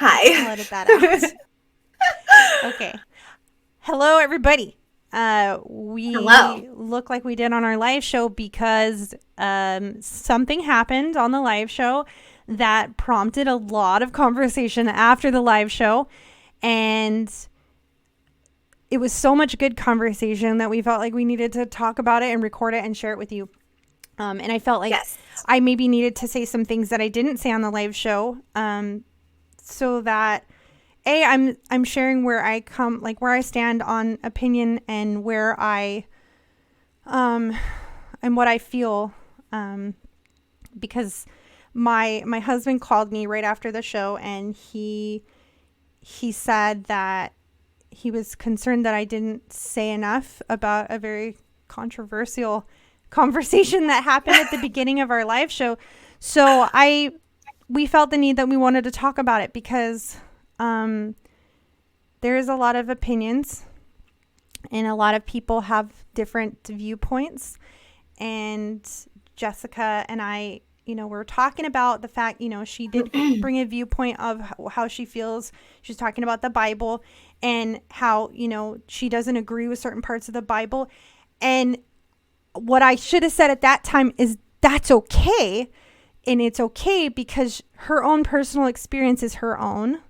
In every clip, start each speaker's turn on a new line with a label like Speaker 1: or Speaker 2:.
Speaker 1: Hi.
Speaker 2: I'll edit that out. Okay. Hello, everybody.
Speaker 1: Hello.
Speaker 2: We look like we did on our live show because something happened on the live show that prompted a lot of conversation after the live show. And it was so much good conversation that we felt like we needed to talk about it and record it and share it with you. And I felt like
Speaker 1: Yes.
Speaker 2: I maybe needed to say some things that I didn't say on the live show, so that I'm sharing where I come, like where I stand on opinion and where I and what I feel, because my husband called me right after the show, and he said that he was concerned that I didn't say enough about a very controversial conversation that happened at the beginning of our live show. So we felt the need that we wanted to talk about it because there is a lot of opinions and a lot of people have different viewpoints. And Jessica and I, we're talking about the fact, she did bring a viewpoint of how she feels. She's talking about the Bible and how, she doesn't agree with certain parts of the Bible. And what I should have said at that time is that's okay. And it's okay because her own personal experience is her own,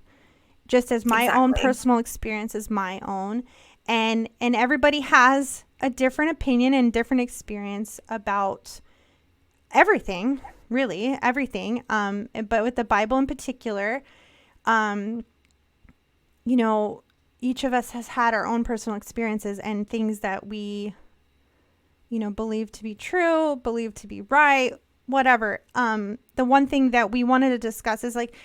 Speaker 2: just as my own
Speaker 1: Exactly.
Speaker 2: personal experience is my own. And everybody has a different opinion and different experience about everything, really everything. But with the Bible in particular, um, each of us has had our own personal experiences and things that we, believe to be true, believe to be right, whatever. The one thing that we wanted to discuss is like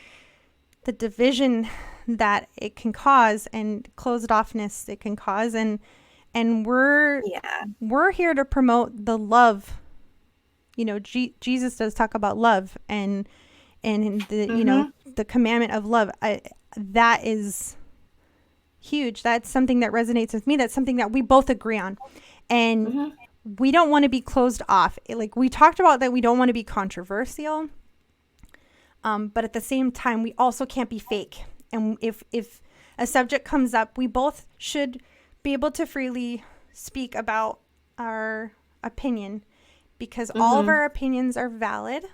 Speaker 2: the division that it can cause and closed offness it can cause, and
Speaker 1: Yeah.
Speaker 2: we're here to promote the love. Jesus does talk about love and the
Speaker 1: Mhm.
Speaker 2: the commandment of love. That is huge. That's something that resonates with me. That's something that we both agree on, and
Speaker 1: Mhm.
Speaker 2: we don't want to be closed off. Like we talked about that, we don't want to be controversial, but at the same time, we also can't be fake. And if a subject comes up, we both should be able to freely speak about our opinion because all of
Speaker 1: Mhm.
Speaker 2: our opinions are valid.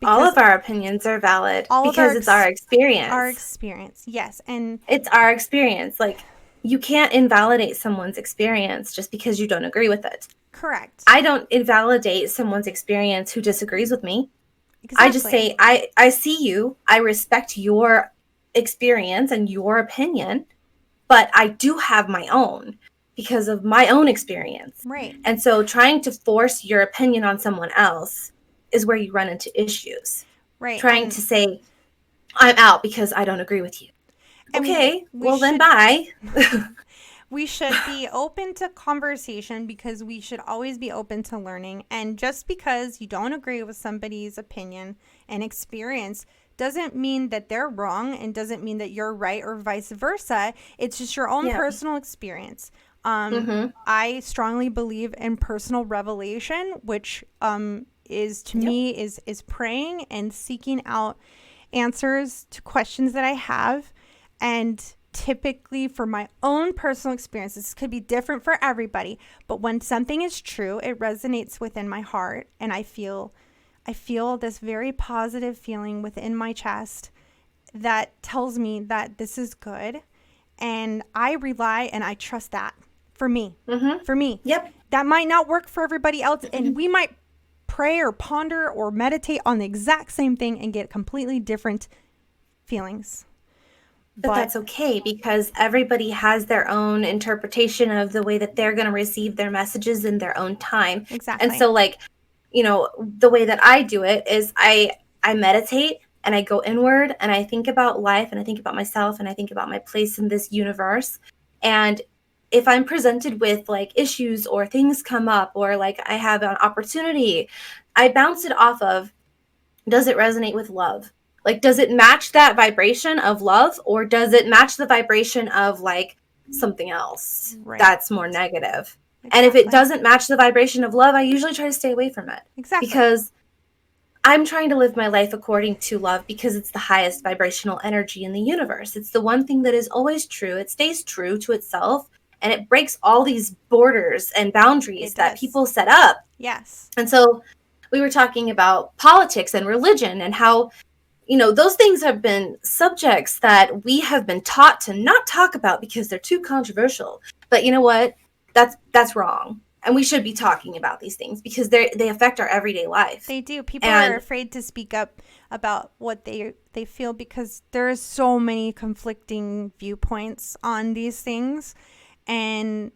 Speaker 1: All
Speaker 2: Because
Speaker 1: of our opinions are valid
Speaker 2: all of
Speaker 1: because it's our
Speaker 2: our
Speaker 1: experience.
Speaker 2: experience, yes, and
Speaker 1: It's our experience. Like you can't invalidate someone's experience just because you don't agree with it.
Speaker 2: correct,
Speaker 1: I don't invalidate someone's experience who disagrees with me. I just
Speaker 2: exactly,
Speaker 1: say I see you. I respect your experience and your opinion, but I do have my own because of my own experience.
Speaker 2: right,
Speaker 1: And so trying to force your opinion on someone else is where you run into issues.
Speaker 2: right,
Speaker 1: Trying to say, I'm out because I don't agree with you.
Speaker 2: and
Speaker 1: Okay, well then bye.
Speaker 2: we should be open to conversation because we should always be open to learning. And just because you don't agree with somebody's opinion and experience doesn't mean that they're wrong and doesn't mean that you're right or vice versa. It's just your own
Speaker 1: Yeah.
Speaker 2: personal experience.
Speaker 1: Mm-hmm.
Speaker 2: I strongly believe in personal revelation, which is to
Speaker 1: Yep.
Speaker 2: me is praying and seeking out answers to questions that I have. And typically, for my own personal experience, this could be different for everybody, but when something is true, it resonates within my heart, and I feel this very positive feeling within my chest that tells me that this is good, and I rely and I trust that for me.
Speaker 1: Mm-hmm.
Speaker 2: For me.
Speaker 1: Yep.
Speaker 2: That might not work for everybody else, and we might pray or ponder or meditate on the exact same thing and get completely different feelings.
Speaker 1: But
Speaker 2: But
Speaker 1: that's okay because everybody has their own interpretation of the way that they're going to receive their messages in their own time. And
Speaker 2: exactly.
Speaker 1: so like, the way that I do it is I meditate and I go inward and I think about life and I think about myself and I think about my place in this universe. And if I'm presented with like issues or things come up or like I have an opportunity, I bounce it off of, does it resonate with love? Like, does it match that vibration of love or does it match the vibration of like something else
Speaker 2: Right.
Speaker 1: that's more negative? And if it
Speaker 2: Exactly.
Speaker 1: doesn't match the vibration of love, I usually try to stay away from it
Speaker 2: Exactly.
Speaker 1: because I'm trying to live my life according to love because it's the highest vibrational energy in the universe. It's the one thing that is always true. It stays true to itself, and it breaks all these borders and boundaries
Speaker 2: It
Speaker 1: that
Speaker 2: does.
Speaker 1: people set up.
Speaker 2: Yes.
Speaker 1: And so we were talking about politics and religion and how, those things have been subjects that we have been taught to not talk about because they're too controversial. But you know what? That's wrong. And we should be talking about these things because they affect our everyday life.
Speaker 2: They do. People are
Speaker 1: And
Speaker 2: afraid to speak up about what they feel because there is so many conflicting viewpoints on these things, and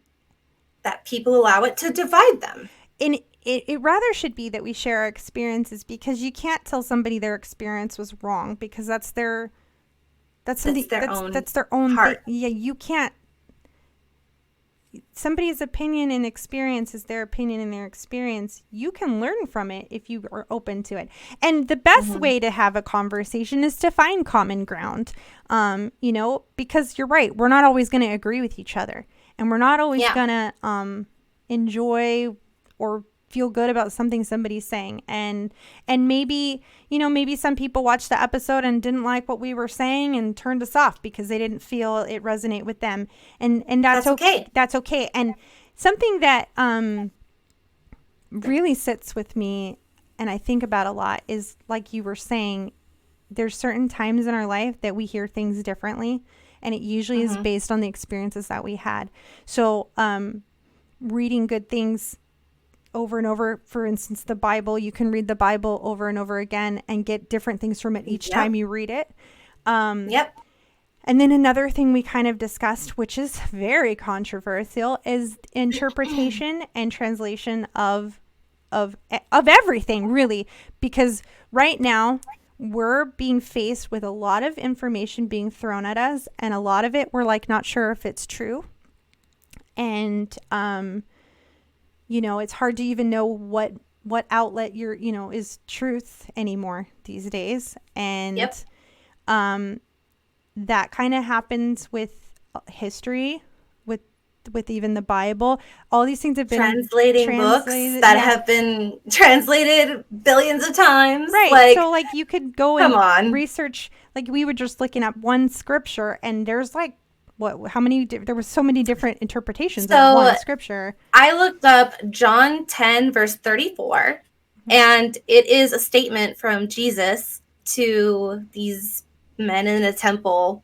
Speaker 1: that people allow it to divide them.
Speaker 2: it rather should be that we share our experiences, because you can't tell somebody their experience was wrong, because that's their that's their own thing.
Speaker 1: Heart.
Speaker 2: Yeah, you can't. Somebody's opinion and experience is their opinion and their experience. You can learn from it if you are open to it. And the best way to have a conversation is to find common ground. Because you're right, we're not always going to agree with each other, and we're not always going to enjoy or feel good about something somebody's saying. And maybe some people watched the episode and didn't like what we were saying and turned us off because they didn't feel it resonate with them. And that's okay. That's okay. And something that really sits with me and I think about a lot is, like you were saying, there's certain times in our life that we hear things differently, and it usually is based on the experiences that we had. So reading good things over and over, for instance, the Bible, you can read the Bible over and over again and get different things from it each time you read it.
Speaker 1: Yep.
Speaker 2: And then another thing we kind of discussed, which is very controversial, is interpretation and translation of everything, really, because right now we're being faced with a lot of information being thrown at us, and a lot of it we're like not sure if it's true. And it's hard to even know what outlet is truth anymore these days. And that kind of happens with history, with even the Bible. All these things have been
Speaker 1: translating books that have been translated billions of times.
Speaker 2: Right. So you could go and research, we were just looking at one scripture, and there's how many, there were so many different interpretations of one scripture.
Speaker 1: I looked up John 10 verse 34, and it is a statement from Jesus to these men in a temple.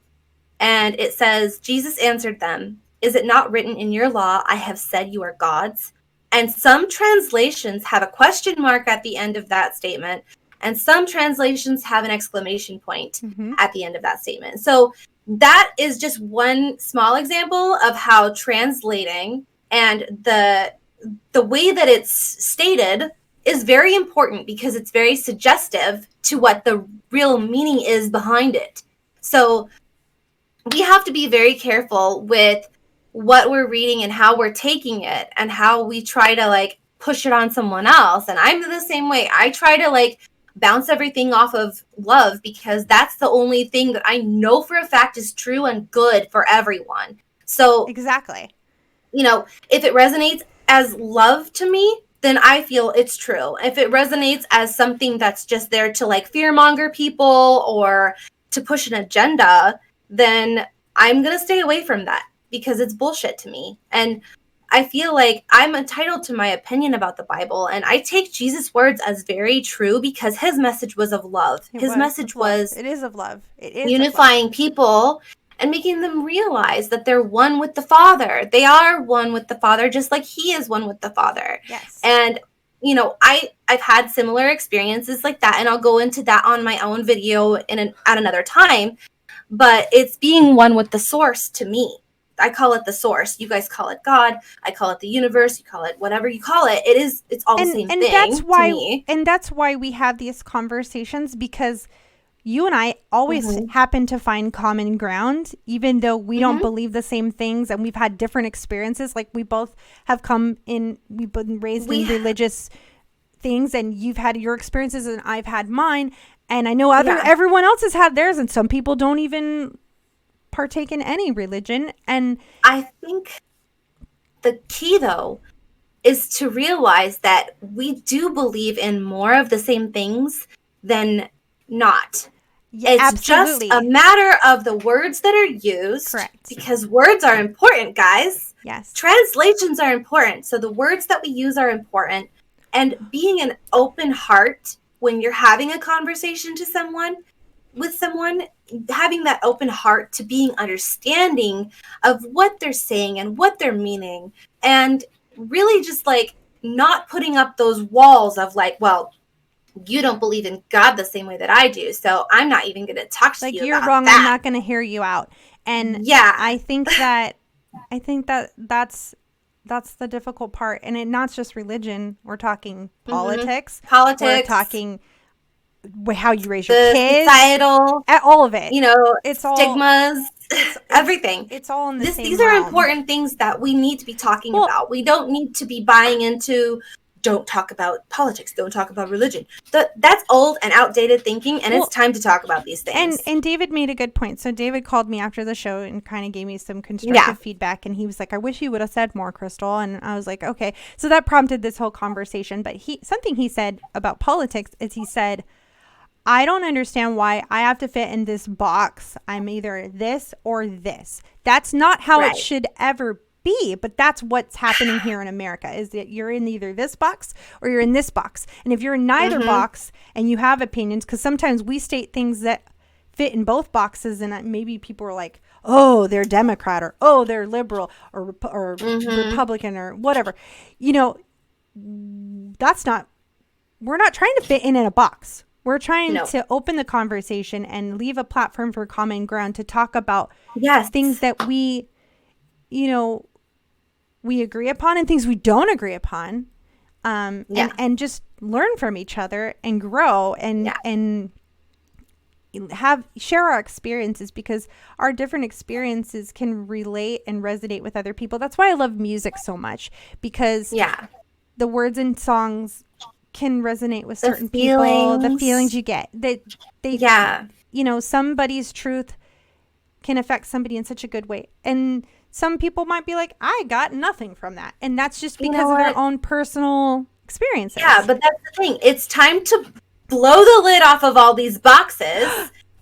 Speaker 1: And it says, Jesus answered them, "Is it not written in your law, I have said you are gods?" And some translations have a question mark at the end of that statement, and some translations have an exclamation point at the end of that statement. So that is just one small example of how translating and the way that it's stated is very important, because it's very suggestive to what the real meaning is behind it. So we have to be very careful with what we're reading and how we're taking it and how we try to push it on someone else. And I'm the same way. I try to bounce everything off of love, because that's the only thing that I know for a fact is true and good for everyone. So
Speaker 2: exactly,
Speaker 1: if it resonates as love to me, then I feel it's true. If it resonates as something that's just there to fearmonger people or to push an agenda, then I'm going to stay away from that, because it's bullshit to me. And I feel like I'm entitled to my opinion about the Bible, and I take Jesus' words as very true because his message was of love. His message was
Speaker 2: it is of love. It is
Speaker 1: unifying people and making them realize that they're one with the Father. They are one with the Father, just like he is one with the Father.
Speaker 2: Yes.
Speaker 1: And I've had similar experiences like that, and I'll go into that on my own video at another time. But it's being one with the source to me. I call it the source. You guys call it God. I call it the universe. You call it whatever you call it. It's all the same thing to me.
Speaker 2: And that's why we have these conversations, because you and I always happen to find common ground, even though we don't believe the same things, and we've had different experiences. We both have we've been raised in religious things, and you've had your experiences and I've had mine. And I know everyone else has had theirs, and some people don't even partake in any religion. And
Speaker 1: I think the key, though, is to realize that we do believe in more of the same things than not.
Speaker 2: Yeah,
Speaker 1: It's just a
Speaker 2: absolutely.
Speaker 1: matter of the words that are used,
Speaker 2: Correct.
Speaker 1: because words are important, guys.
Speaker 2: Yes.
Speaker 1: Translations are important. So the words that we use are important. And being an open heart when you're having a conversation with someone, having that open heart to being understanding of what they're saying and what they're meaning, and really just like not putting up those walls of like, well, you don't believe in God the same way that I do, so I'm not even going to talk to
Speaker 2: Like,
Speaker 1: you
Speaker 2: you're
Speaker 1: about
Speaker 2: wrong, I'm
Speaker 1: that.
Speaker 2: not going to hear you out. And
Speaker 1: Yeah.
Speaker 2: I think that that's the difficult part. And it not just religion. We're talking
Speaker 1: Mm-hmm.
Speaker 2: politics. We're
Speaker 1: Politics,
Speaker 2: talking how you raise your
Speaker 1: the
Speaker 2: kids.
Speaker 1: societal,
Speaker 2: All of it.
Speaker 1: you know,
Speaker 2: It's all
Speaker 1: stigmas,
Speaker 2: it's it's
Speaker 1: everything.
Speaker 2: it's all in the
Speaker 1: These
Speaker 2: same
Speaker 1: are
Speaker 2: realm.
Speaker 1: important things that we need to be talking
Speaker 2: Well,
Speaker 1: about. We don't need to be buying into, don't talk about politics, don't talk about religion. That's old and outdated thinking, and it's
Speaker 2: well,
Speaker 1: time to talk about these
Speaker 2: and
Speaker 1: things.
Speaker 2: David made a good point. So David called me after the show and kind of gave me some
Speaker 1: Yeah.
Speaker 2: constructive feedback, and he was like, "I wish you would have said more, Crystal." And I was like, "Okay." So that prompted this whole conversation. But something he said about politics is, he said, "I don't understand why I have to fit in this box. I'm either this or this. That's not how it
Speaker 1: Right.
Speaker 2: should ever be, but that's what's happening here in America, is that you're in either this box or you're in this box. And if you're in neither box and you have opinions, because sometimes we state things that fit in both boxes, and maybe people are like, oh, they're Democrat, or oh, they're liberal, or Republican, or whatever. You know, that's not, we're not trying to fit in a box. We're trying
Speaker 1: No.
Speaker 2: to open the conversation and leave a platform for common ground to talk about
Speaker 1: Yes.
Speaker 2: things that we, we agree upon and things we don't agree upon, and just learn from each other and grow and share our experiences, because our different experiences can relate and resonate with other people. That's why I love music so much, because the words in songs can resonate with certain people. The feelings you get, somebody's truth can affect somebody in such a good way, and some people might be like, I got nothing from that, and that's just because of their own personal experiences.
Speaker 1: Yeah, but that's the thing. It's time to blow the lid off of all these boxes,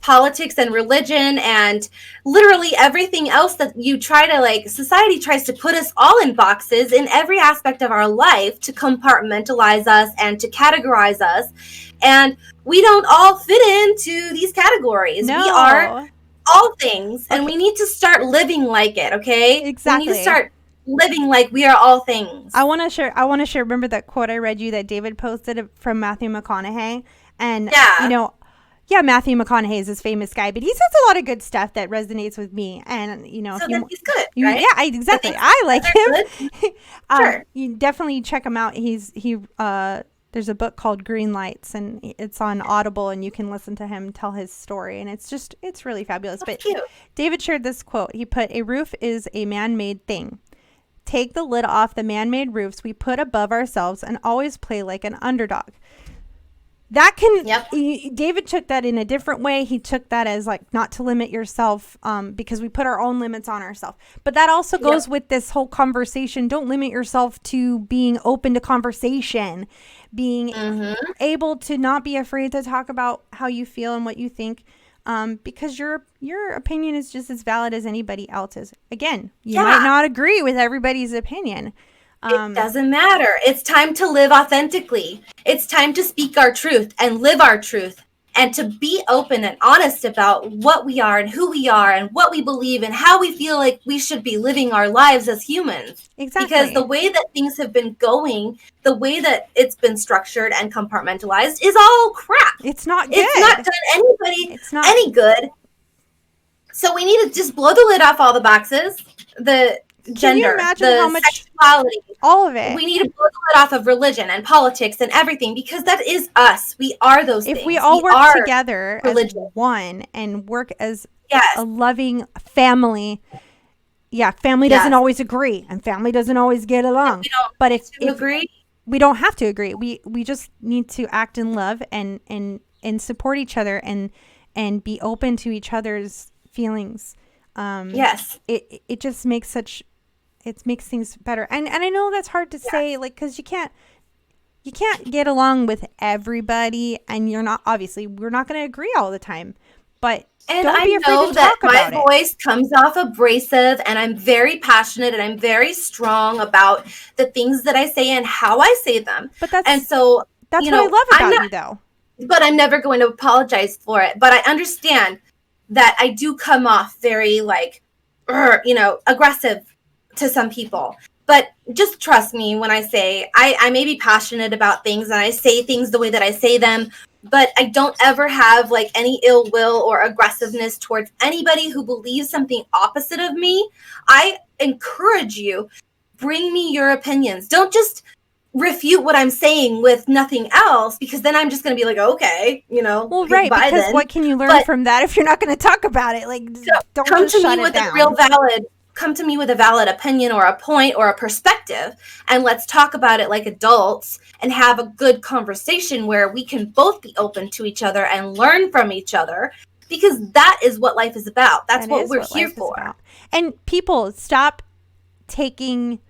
Speaker 1: politics and religion and literally everything else that you try to, like, society tries to put us all in boxes in every aspect of our life to compartmentalize us and to categorize us. And we don't all fit into these categories.
Speaker 2: No.
Speaker 1: We are all things, and we need to start living like it, okay?
Speaker 2: Exactly.
Speaker 1: We need to start living like we are all things.
Speaker 2: I want to share. Remember that quote I read you that David posted from Matthew McConaughey? And, Matthew McConaughey is this famous guy, but he says a lot of good stuff that resonates with me. And,
Speaker 1: so then he's good, right?
Speaker 2: Yeah, exactly. I like him.
Speaker 1: Sure.
Speaker 2: You definitely check him out. There's a book called Green Lights, and it's on Audible, and you can listen to him tell his story. And it's really fabulous.
Speaker 1: That's
Speaker 2: but
Speaker 1: cute.
Speaker 2: David shared this quote. He put, "A roof is a man-made thing. Take the lid off the man-made roofs we put above ourselves and always play like an underdog." That can, David took that in a different way. He took that as like not to limit yourself, because we put our own limits on ourselves. But that also goes with this whole conversation. Don't limit yourself to being open to conversation, being able to not be afraid to talk about how you feel and what you think, because your opinion is just as valid as anybody else's. Again, you might not agree with everybody's opinion.
Speaker 1: It doesn't matter. It's time to live authentically. It's time to speak our truth and live our truth, and to be open and honest about what we are and who we are and what we believe and how we feel like we should be living our lives as humans.
Speaker 2: Exactly.
Speaker 1: Because the way that things have been going, the way that it's been structured and compartmentalized is all crap.
Speaker 2: It's not good.
Speaker 1: It's not done anybody any good. So we need to just blow the lid off all the boxes. The gender,
Speaker 2: can you imagine
Speaker 1: the
Speaker 2: how much,
Speaker 1: sexuality,
Speaker 2: all of it.
Speaker 1: We need to blow the lid off of religion and politics and everything, because that is us. We are those things.
Speaker 2: If we all work together as one and work as a loving family. Yeah, family doesn't always agree, and family doesn't always get along. But if
Speaker 1: agree,
Speaker 2: we don't have to agree. We just need to act in love and support each other and be open to each other's feelings. It just makes it makes things better. And I know that's hard to say, like, because you can't get along with everybody, and you're not, obviously we're not going to agree all the time, but
Speaker 1: And
Speaker 2: don't
Speaker 1: I
Speaker 2: be afraid to
Speaker 1: know that
Speaker 2: talk
Speaker 1: my
Speaker 2: about it.
Speaker 1: voice comes off abrasive, and I'm very passionate and I'm very strong about the things that I say and how I say them.
Speaker 2: But
Speaker 1: And so,
Speaker 2: that's what I love
Speaker 1: I'm
Speaker 2: about
Speaker 1: not,
Speaker 2: you, though.
Speaker 1: but I'm never going to apologize for it. But I understand that I do come off very like, aggressive to some people. But just trust me when I say I may be passionate about things and I say things the way that I say them, but I don't ever have like any ill will or aggressiveness towards anybody who believes something opposite of me. I encourage you, bring me your opinions. Don't just refute what I'm saying with nothing else, because then I'm just going to be like, okay,
Speaker 2: Well,
Speaker 1: okay,
Speaker 2: right,
Speaker 1: bye
Speaker 2: because
Speaker 1: then.
Speaker 2: what can you learn
Speaker 1: But
Speaker 2: from that if you're not going to talk about it? Like, don't
Speaker 1: come
Speaker 2: just
Speaker 1: to me
Speaker 2: shut it
Speaker 1: with a real
Speaker 2: down.
Speaker 1: valid come to me with a valid opinion or a point or a perspective, and let's talk about it like adults and have a good conversation where we can both be open to each other and learn from each other, because that is what life is about. That's
Speaker 2: That
Speaker 1: what
Speaker 2: is
Speaker 1: we're
Speaker 2: what
Speaker 1: here
Speaker 2: life is
Speaker 1: for.
Speaker 2: about. And people, stop taking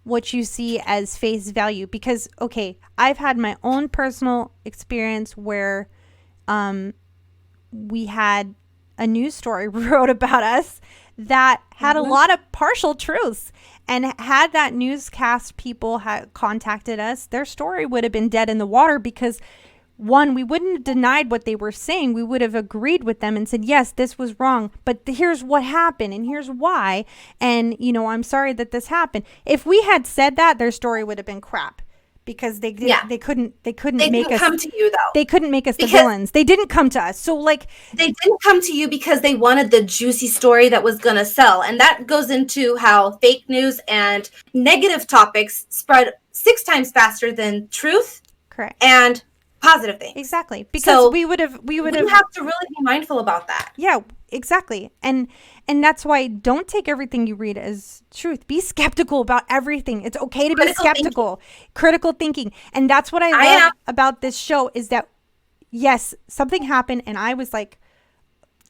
Speaker 2: what you see as face value, because, okay, I've had my own personal experience where we had a news story wrote about us that had a lot of partial truths. And had that newscast people had contacted us, their story would have been dead in the water, because one, we wouldn't have denied what they were saying. We would have agreed with them and said, yes, this was wrong, but here's what happened and here's why. And, I'm sorry that this happened. If we had said that, their story would have been crap, because they couldn't
Speaker 1: They
Speaker 2: make
Speaker 1: didn't
Speaker 2: us,
Speaker 1: come to you though.
Speaker 2: they couldn't make us the
Speaker 1: Because
Speaker 2: villains. They didn't come to us. So, like,
Speaker 1: they didn't come to you because they wanted the juicy story that was going to sell. And that goes into how fake news and negative topics spread 6 times faster than truth
Speaker 2: correct.
Speaker 1: and positive things.
Speaker 2: Exactly. Because
Speaker 1: So
Speaker 2: we would have
Speaker 1: have to really be mindful about that.
Speaker 2: Yeah, exactly. And that's why, don't take everything you read as truth. Be skeptical about everything. It's okay to be skeptical. Critical thinking. And that's what I love about this show, is that, yes, something happened and I was like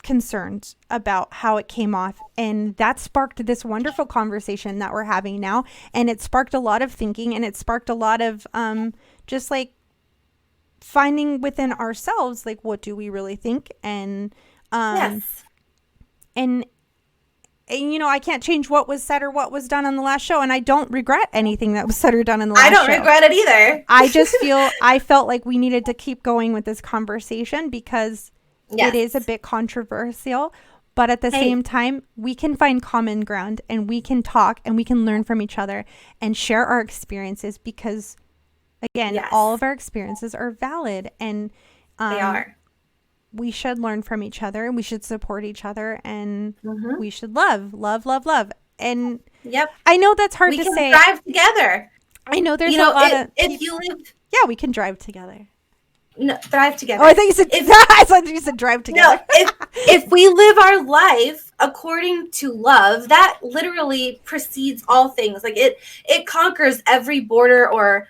Speaker 2: concerned about how it came off, and that sparked this wonderful conversation that we're having now, and it sparked a lot of thinking, and it sparked a lot of just like finding within ourselves, like, what do we really think? And
Speaker 1: Yes.
Speaker 2: and I can't change what was said or what was done on the last show, and I don't regret anything that was said or done in the last show.
Speaker 1: I don't regret it either.
Speaker 2: I felt like we needed to keep going with this conversation, because
Speaker 1: Yes.
Speaker 2: it is a bit controversial, but at the same time, we can find common ground, and we can talk, and we can learn from each other and share our experiences, because, again, all of our experiences are valid, and
Speaker 1: they are.
Speaker 2: we should learn from each other, and we should support each other, and we should love. And
Speaker 1: Yep.
Speaker 2: I know that's hard to say.
Speaker 1: We can drive together.
Speaker 2: I know there's a lot of
Speaker 1: if you live.
Speaker 2: Yeah, we can drive together.
Speaker 1: No, drive together.
Speaker 2: Oh, I thought you said I thought you said drive together.
Speaker 1: No, if we live our life according to love, that literally precedes all things. Like it conquers every border or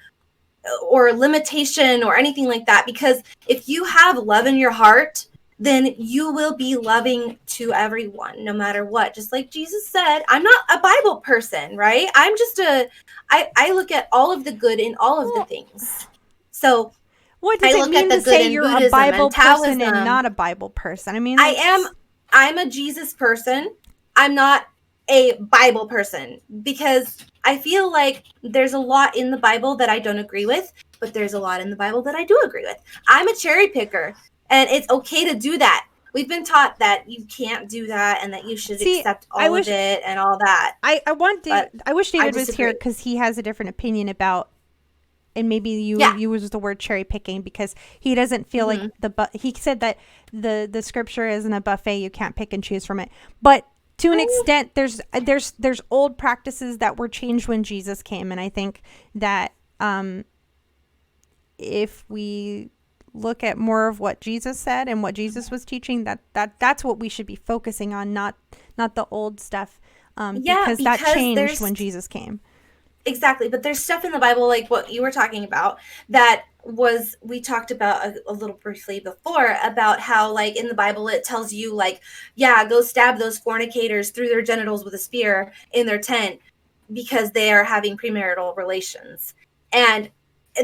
Speaker 1: limitation or anything like that. Because if you have love in your heart, then you will be loving to everyone, no matter what. Just like Jesus said, I'm not a Bible person, right? I'm just I look at all of the good in all of the things. So
Speaker 2: what does it mean to say you're a Bible person and not a Bible person? I mean,
Speaker 1: I'm a Jesus person. I'm not a Bible person, because I feel like there's a lot in the Bible that I don't agree with, but there's a lot in the Bible that I do agree with. I'm a cherry picker, and it's okay to do that. We've been taught that you can't do that, and that you should accept all of it and all that.
Speaker 2: I wish David was here, because he has a different opinion about, and maybe you use the word cherry picking, because he doesn't feel like he said that the scripture isn't a buffet, you can't pick and choose from it. But to an extent, there's old practices that were changed when Jesus came, and I think that if we look at more of what Jesus said and what Jesus was teaching, that's what we should be focusing on, not the old stuff, because that changed when Jesus came.
Speaker 1: Exactly. But there's stuff in the Bible, like what you were talking about, that we talked about a little briefly before, about how, like, in the Bible, it tells you, like, go stab those fornicators through their genitals with a spear in their tent. because they are having premarital relations. And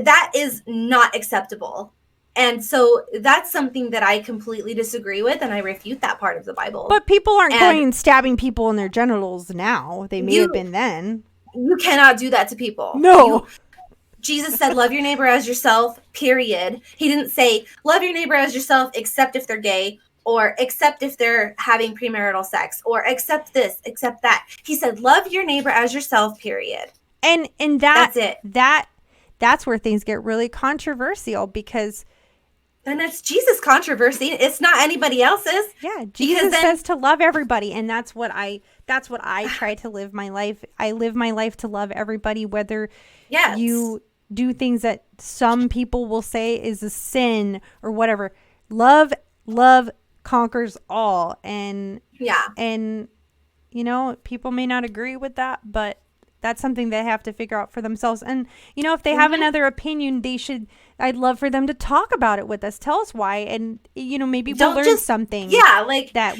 Speaker 1: that is not acceptable. And so that's something that I completely disagree with, and I refute that part of the Bible.
Speaker 2: But people aren't
Speaker 1: And
Speaker 2: going and stabbing people in their genitals now. They may have been then.
Speaker 1: You cannot do that to people.
Speaker 2: No.
Speaker 1: Jesus said, love your neighbor as yourself, period. He didn't say, love your neighbor as yourself, except if they're gay, or except if they're having premarital sex, or except this, except that. He said, love your neighbor as yourself, period.
Speaker 2: And
Speaker 1: that's it.
Speaker 2: That's where things get really controversial, because...
Speaker 1: And it's Jesus' controversy. It's not anybody else's.
Speaker 2: Yeah, Jesus says to love everybody, and that's what I try to live my life. I live my life to love everybody, whether you do things that some people will say is a sin or whatever. Love conquers all, and people may not agree with that, but that's something they have to figure out for themselves. And, if they have another opinion, I'd love for them to talk about it with us. Tell us why. And, maybe we'll learn something that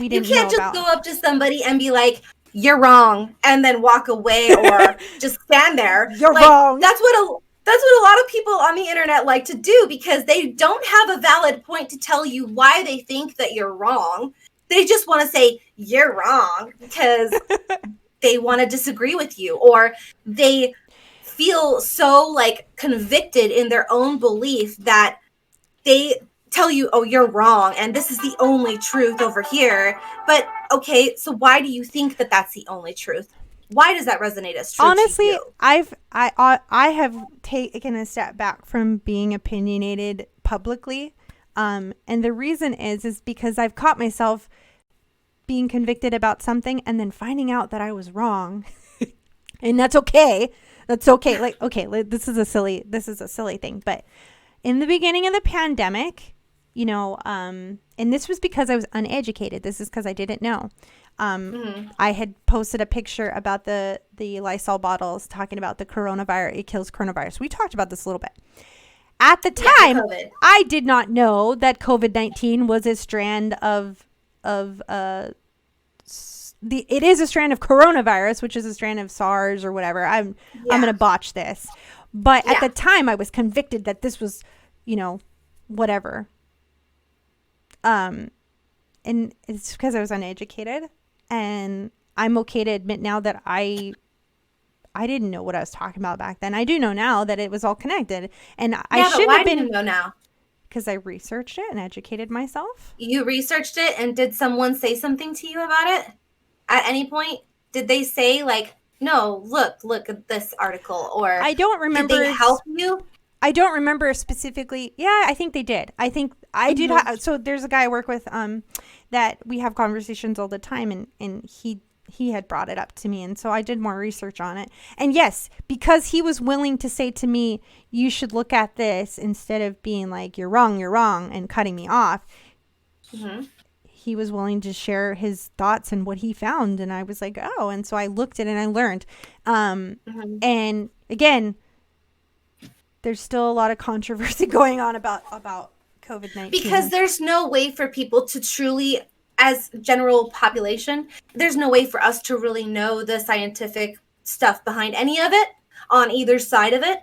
Speaker 2: we didn't know about. You can't just
Speaker 1: go up to somebody and be like, you're wrong, and then walk away, or just stand there.
Speaker 2: You're wrong.
Speaker 1: That's what a lot of people on the internet like to do, because they don't have a valid point to tell you why they think that you're wrong. They just want to say you're wrong because they want to disagree with you, or they feel so convicted in their own belief that they tell you, oh, you're wrong, and this is the only truth over here. But okay, so why do you think that that's the only truth? Why does that resonate as true?
Speaker 2: Honestly,
Speaker 1: to you?
Speaker 2: I have taken a step back from being opinionated publicly, and the reason is because I've caught myself being convicted about something and then finding out that I was wrong. And that's okay. That's okay. This is a silly thing. But in the beginning of the pandemic, and this was because I was uneducated. This is because I didn't know. I had posted a picture about the Lysol bottles talking about the coronavirus. It kills coronavirus. We talked about this a little bit. At the time, I did not know that COVID-19 was a strand it is a strand of coronavirus, which is a strand of SARS or whatever. I'm going to botch this. But at the time, I was convicted that this was, whatever. And it's because I was uneducated. And I'm okay to admit now that I didn't know what I was talking about back then. I do know now that it was all connected. And I shouldn't have been.
Speaker 1: Do you know now?
Speaker 2: Because I researched it and educated myself.
Speaker 1: You researched it, and did someone say something to you about it? At any point, did they say no, look at this article, or
Speaker 2: I don't remember.
Speaker 1: Did they help you?
Speaker 2: I don't remember specifically. Yeah, I think they did. I think I did. So there's a guy I work with that we have conversations all the time, and he had brought it up to me, and so I did more research on it. And yes, because he was willing to say to me, you should look at this, instead of being like, you're wrong, and cutting me off. He was willing to share his thoughts and what he found. And I was like, oh, and so I looked at it and I learned. And again, there's still a lot of controversy going on about COVID-19.
Speaker 1: Because there's no way for people to truly, as general population, there's no way for us to really know the scientific stuff behind any of it on either side of it.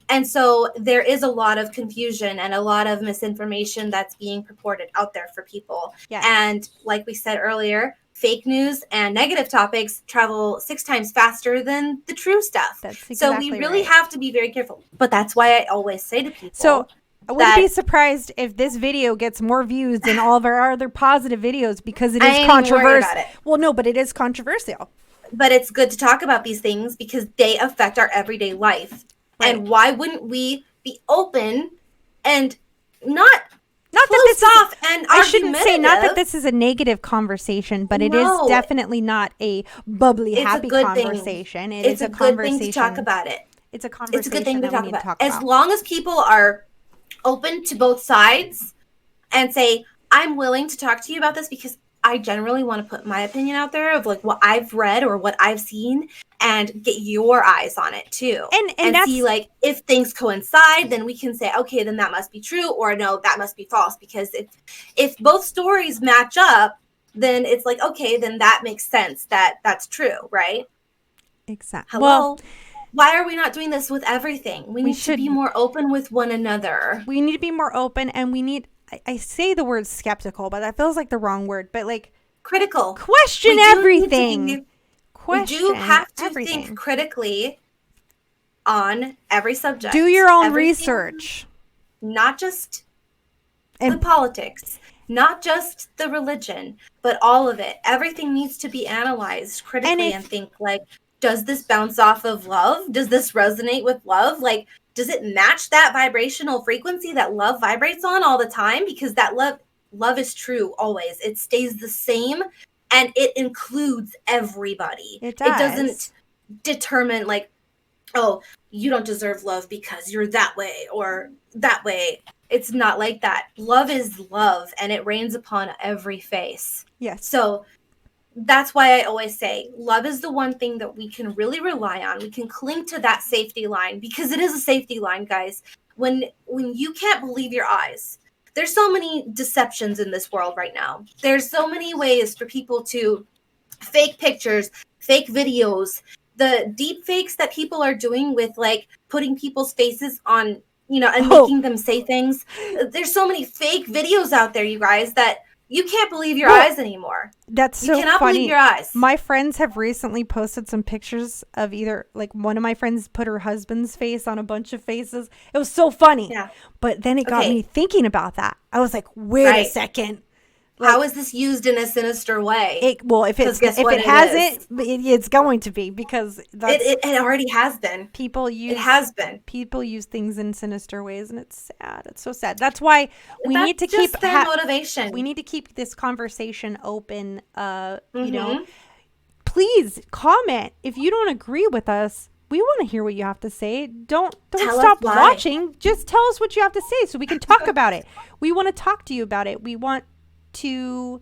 Speaker 1: And so there is a lot of confusion and a lot of misinformation that's being purported out there for people.
Speaker 2: Yes.
Speaker 1: And like we said earlier, fake news and negative topics travel 6 times faster than the true stuff.
Speaker 2: That's exactly
Speaker 1: so we really have to be very careful. But that's why I always say to people.
Speaker 2: So I wouldn't be surprised if this video gets more views than all of our other positive videos, because it is controversial. Well, no, but it is controversial.
Speaker 1: But it's good to talk about these things because they affect our everyday life. Right. And why wouldn't we be open and not that this off and
Speaker 2: I shouldn't say not that this is a negative conversation, but it is definitely not a bubbly, happy conversation.
Speaker 1: It's a good thing to talk about it.
Speaker 2: It's a conversation.
Speaker 1: It's a good thing to talk about. As long as people are open to both sides and say, I'm willing to talk to you about this because I generally want to put my opinion out there of what I've read or what I've seen, and get your eyes on it too. And see if things coincide, then we can say, okay, then that must be true, or no, that must be false. Because if both stories match up, then it's okay, then that makes sense that that's true, right?
Speaker 2: Exactly. Well,
Speaker 1: Hello? Why are we not doing this with everything? We
Speaker 2: we
Speaker 1: need to be
Speaker 2: should.
Speaker 1: more open with one another.
Speaker 2: We need to be more open, and we need. I say the word skeptical, but that feels like the wrong word. But like,
Speaker 1: Critical.
Speaker 2: question
Speaker 1: We do need to
Speaker 2: everything.
Speaker 1: be, we do
Speaker 2: Question
Speaker 1: have to think
Speaker 2: everything.
Speaker 1: critically on every
Speaker 2: Do
Speaker 1: subject.
Speaker 2: your own
Speaker 1: Everything,
Speaker 2: research.
Speaker 1: not just the
Speaker 2: And
Speaker 1: politics, not just the religion, but all of it. Everything needs to be analyzed critically and
Speaker 2: if
Speaker 1: think like, does this bounce off of love? Does this resonate with love? Like, does it match that vibrational frequency that love vibrates on all the time? Because that love is true always. It stays the same and it includes everybody.
Speaker 2: it
Speaker 1: It doesn't
Speaker 2: does.
Speaker 1: determine like, oh, you don't deserve love because you're that way or that way. It's not like that. Love is love and it rains upon every face.
Speaker 2: Yes.
Speaker 1: So that's why I always say love is the one thing that we can really rely on. We can cling to that safety line because it is a safety line, guys. When you can't believe your eyes, there's so many deceptions in this world right now. There's so many ways for people to fake pictures, fake videos, the deep fakes that people are doing with like putting people's faces on, and
Speaker 2: Oh,
Speaker 1: making them say things. There's so many fake videos out there, you guys, that you can't believe your
Speaker 2: well,
Speaker 1: eyes anymore.
Speaker 2: that's
Speaker 1: You
Speaker 2: so
Speaker 1: cannot believe
Speaker 2: funny.
Speaker 1: your eyes.
Speaker 2: My friends have recently posted some pictures of either, like, one of my friends put her husband's face on a bunch of faces. It was so funny.
Speaker 1: Yeah.
Speaker 2: But then it got me
Speaker 1: Okay.
Speaker 2: thinking about that. I was like, wait a
Speaker 1: Right.
Speaker 2: second.
Speaker 1: How
Speaker 2: Like,
Speaker 1: is this used in a sinister way?
Speaker 2: well,
Speaker 1: Because guess
Speaker 2: if
Speaker 1: what
Speaker 2: it
Speaker 1: it
Speaker 2: hasn't,
Speaker 1: is?
Speaker 2: it's going to be, because that's
Speaker 1: It already has been.
Speaker 2: people
Speaker 1: It
Speaker 2: use
Speaker 1: has been.
Speaker 2: people use things in sinister ways, and it's sad. It's so sad. That's why we
Speaker 1: That's
Speaker 2: need to
Speaker 1: just
Speaker 2: keep
Speaker 1: their motivation.
Speaker 2: we need to keep this conversation open.
Speaker 1: Mm-hmm.
Speaker 2: Please comment if you don't agree with us. We want to hear what you have to say. Don't
Speaker 1: Tell us
Speaker 2: stop
Speaker 1: why.
Speaker 2: watching. Just tell us what you have to say so we can talk about it. We want to talk to you about it. We want to,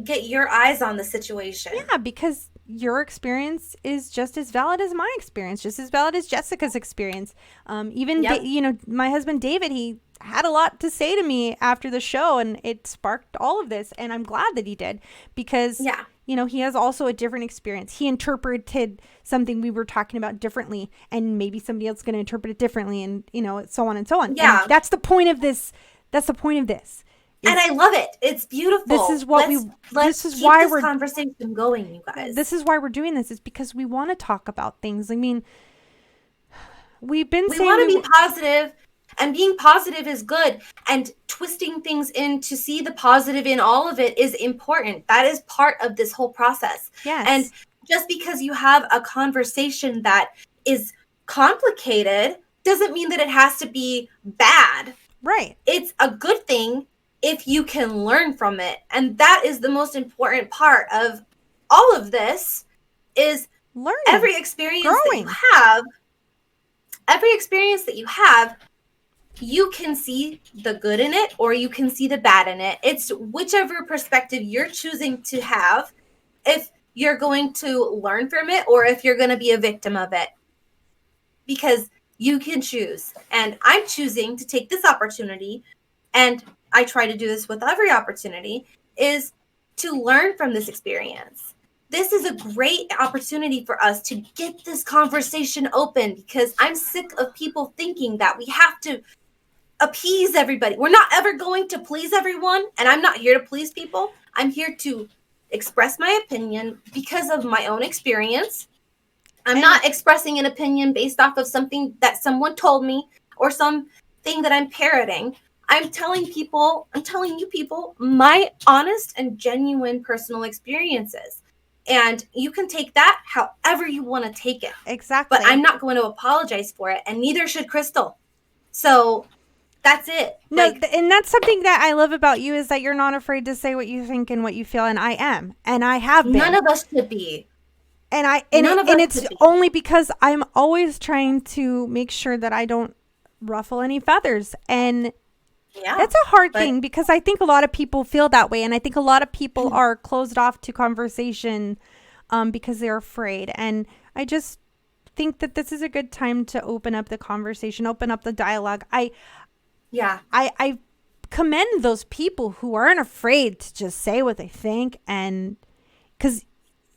Speaker 1: Get your eyes on the situation.
Speaker 2: yeah, because your experience is just as valid as my experience, just as valid as Jessica's experience. Even
Speaker 1: Yep.
Speaker 2: my husband David, he had a lot to say to me after the show, and it sparked all of this. And I'm glad that he did, because
Speaker 1: Yeah.
Speaker 2: he has also a different experience. He interpreted something we were talking about differently, and maybe somebody else is going to interpret it differently, and so on and so on.
Speaker 1: Yeah.
Speaker 2: And that's the point of this. That's the point of this.
Speaker 1: And I love it. It's beautiful.
Speaker 2: This is what
Speaker 1: let's
Speaker 2: this is
Speaker 1: keep
Speaker 2: why
Speaker 1: this
Speaker 2: we're
Speaker 1: conversation going, you guys.
Speaker 2: this is why we're doing this, is because we want to talk about things. I mean, we've been
Speaker 1: we
Speaker 2: saying
Speaker 1: want to be positive, and being positive is good. And twisting things in to see the positive in all of it is important. That is part of this whole process.
Speaker 2: yes.
Speaker 1: And just because you have a conversation that is complicated doesn't mean that it has to be bad.
Speaker 2: Right.
Speaker 1: It's a good thing if you can learn from it. And that is the most important part of all of this, is
Speaker 2: Learning.
Speaker 1: every experience that
Speaker 2: Growing.
Speaker 1: you have, you can see the good in it or you can see the bad in it. It's whichever perspective you're choosing to have, if you're going to learn from it or if you're going to be a victim of it. Because you can choose. And I'm choosing to take this opportunity, and I try to do this with every opportunity, is to learn from this experience. This is a great opportunity for us to get this conversation open, because I'm sick of people thinking that we have to appease everybody. We're not ever going to please everyone, and I'm not here to please people. I'm here to express my opinion because of my own experience. I'm not expressing an opinion based off of something that someone told me or something that I'm parroting. I'm telling you people, my honest and genuine personal experiences. And you can take that however you want to take it.
Speaker 2: Exactly.
Speaker 1: But I'm not going to apologize for it, and neither should Crystal. So that's it.
Speaker 2: No, and that's something that I love about you, is that you're not afraid to say what you think and what you feel, and I am, and I have been.
Speaker 1: None of us should be.
Speaker 2: And it's only because I'm always trying to make sure that I don't ruffle any feathers. And
Speaker 1: yeah,
Speaker 2: that's a hard thing, because I think a lot of people feel that way. And I think a lot of people are closed off to conversation because they're afraid. And I just think that this is a good time to open up the conversation, open up the dialogue. I commend those people who aren't afraid to just say what they think. And because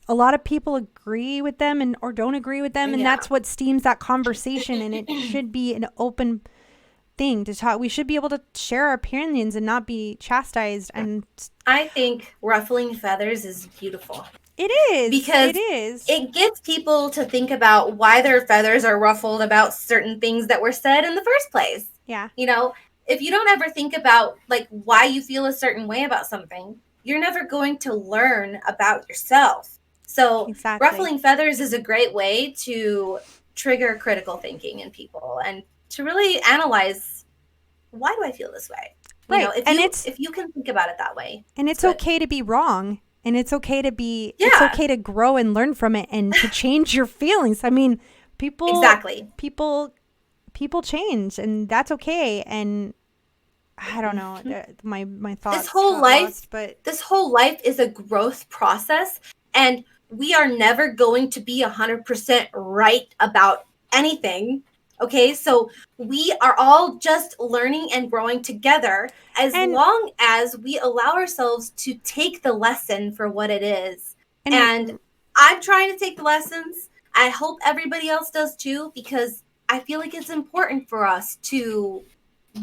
Speaker 2: a lot of people agree with them and or don't agree with them, and
Speaker 1: Yeah.
Speaker 2: that's what steams that conversation. And it should be an open thing to talk. We should be able to share our opinions and not be chastised. And
Speaker 1: I think ruffling feathers is beautiful
Speaker 2: it is.
Speaker 1: because
Speaker 2: It is.
Speaker 1: it gets people to think about why their feathers are ruffled about certain things that were said in the first place.
Speaker 2: Yeah.
Speaker 1: You know, if you don't ever think about like why you feel a certain way about something, you're never going to learn about yourself. So
Speaker 2: Exactly.
Speaker 1: ruffling feathers is a great way to trigger critical thinking in people and to really analyze, why do I feel this way? You know,
Speaker 2: Right. And
Speaker 1: if you can think about it that way.
Speaker 2: and it's okay to be wrong. And it's okay to be, it's
Speaker 1: Yeah.
Speaker 2: okay to grow and learn from it and to change your feelings. I mean,
Speaker 1: Exactly.
Speaker 2: people change, and that's okay. And I don't know, my thoughts.
Speaker 1: This whole
Speaker 2: got
Speaker 1: life,
Speaker 2: lost, but
Speaker 1: this whole life is a growth process, and we are never going to be 100% right about anything. Okay, so we are all just learning and growing together as
Speaker 2: And-
Speaker 1: long as we allow ourselves to take the lesson for what it is. And I'm trying to take the lessons. I hope everybody else does too, because I feel like it's important for us to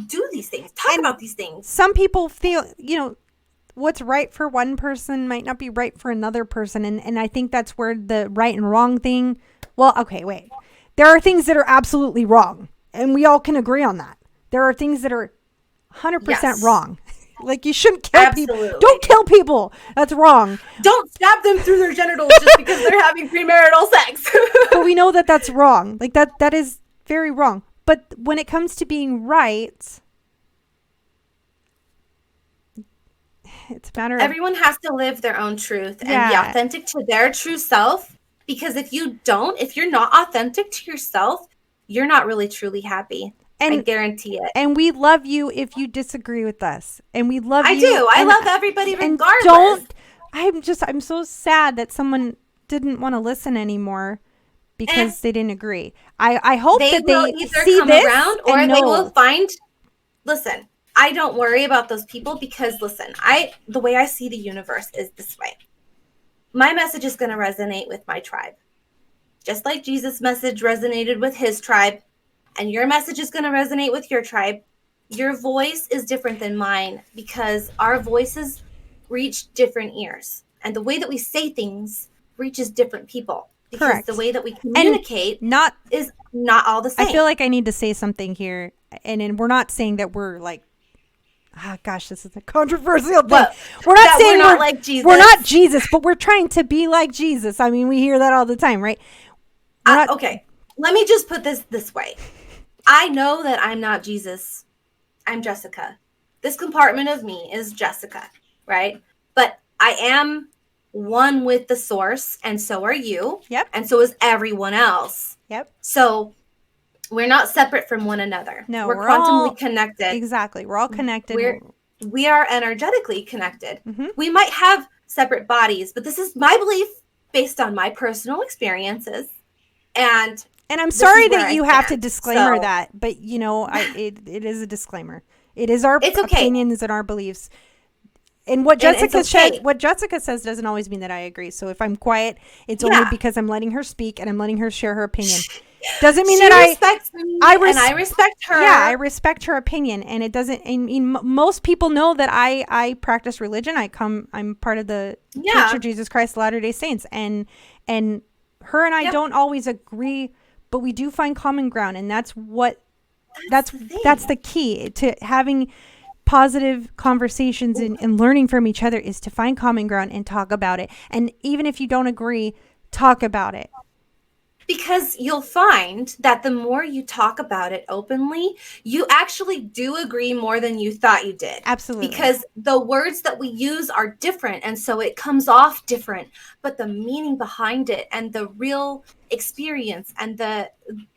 Speaker 1: do these things, talk about these things.
Speaker 2: some people feel, what's right for one person might not be right for another person. And I think that's where the right and wrong thing, well, okay, wait. There are things that are absolutely wrong, and we all can agree on that. There are things that are 100%
Speaker 1: Yes.
Speaker 2: wrong. Like, you shouldn't kill
Speaker 1: Absolutely.
Speaker 2: people. Don't kill people. That's wrong.
Speaker 1: Don't stab them through their genitals just because they're having premarital sex.
Speaker 2: But we know that that's wrong. Like, that is very wrong. But when it comes to being right, it's a matter of...
Speaker 1: Everyone has to live their own truth and be
Speaker 2: Yeah.
Speaker 1: authentic to their true self, because if you're not authentic to yourself, you're not really truly happy. I guarantee it.
Speaker 2: And we love you if you disagree with us. And we love you.
Speaker 1: I do. I
Speaker 2: and-
Speaker 1: love everybody
Speaker 2: and
Speaker 1: regardless.
Speaker 2: I'm so sad that someone didn't want to listen anymore because they didn't agree. I hope that
Speaker 1: will
Speaker 2: they
Speaker 1: either
Speaker 2: see
Speaker 1: come
Speaker 2: this
Speaker 1: around or
Speaker 2: and
Speaker 1: they
Speaker 2: know.
Speaker 1: will find. Listen, I don't worry about those people because listen, the way I see the universe is this way. My message is going to resonate with my tribe. Just like Jesus' message resonated with his tribe, and your message is going to resonate with your tribe. Your voice is different than mine because our voices reach different ears. And the way that we say things reaches different people. Because
Speaker 2: Correct.
Speaker 1: the way that we communicate is not all the same.
Speaker 2: I feel like I need to say something here. And we're not saying that we're like, gosh, this is a controversial thing.
Speaker 1: Well,
Speaker 2: we're not saying
Speaker 1: we're not like Jesus.
Speaker 2: We're not Jesus, but we're trying to be like Jesus. I mean, we hear that all the time, right?
Speaker 1: Okay, let me just put this way. I know that I'm not Jesus. I'm Jessica. This compartment of me is Jessica, right? But I am one with the source, and so are you.
Speaker 2: Yep.
Speaker 1: And so is everyone else.
Speaker 2: Yep.
Speaker 1: So we're not separate from one another.
Speaker 2: No,
Speaker 1: we're
Speaker 2: we're all
Speaker 1: quantumly connected.
Speaker 2: Exactly. We're all connected.
Speaker 1: We are energetically connected.
Speaker 2: Mm-hmm.
Speaker 1: We might have separate bodies, but this is my belief based on my personal experiences. And
Speaker 2: I'm sorry that
Speaker 1: I
Speaker 2: you have to
Speaker 1: stand.
Speaker 2: disclaimer
Speaker 1: So-
Speaker 2: that, but it is a disclaimer. It is our
Speaker 1: It's okay.
Speaker 2: opinions and our beliefs. And what
Speaker 1: And it's
Speaker 2: Jessica says doesn't always mean that I agree. So if I'm quiet, it's
Speaker 1: Yeah.
Speaker 2: only because I'm letting her speak and I'm letting her share her opinion. Doesn't mean
Speaker 1: She
Speaker 2: that
Speaker 1: respects me,
Speaker 2: I
Speaker 1: and I respect her.
Speaker 2: Yeah, I respect her opinion, and it doesn't. I mean, most people know that I practice religion. I'm part of the Church of Jesus Christ of Latter-day Saints, and her and I don't always agree, but we do find common ground, and that's the key to having positive conversations and learning from each other, is to find common ground and talk about it. And even if you don't agree, talk about it.
Speaker 1: Because you'll find that the more you talk about it openly, you actually do agree more than you thought you did.
Speaker 2: Absolutely.
Speaker 1: Because the words that we use are different, and so it comes off different. But the meaning behind it and the real experience and the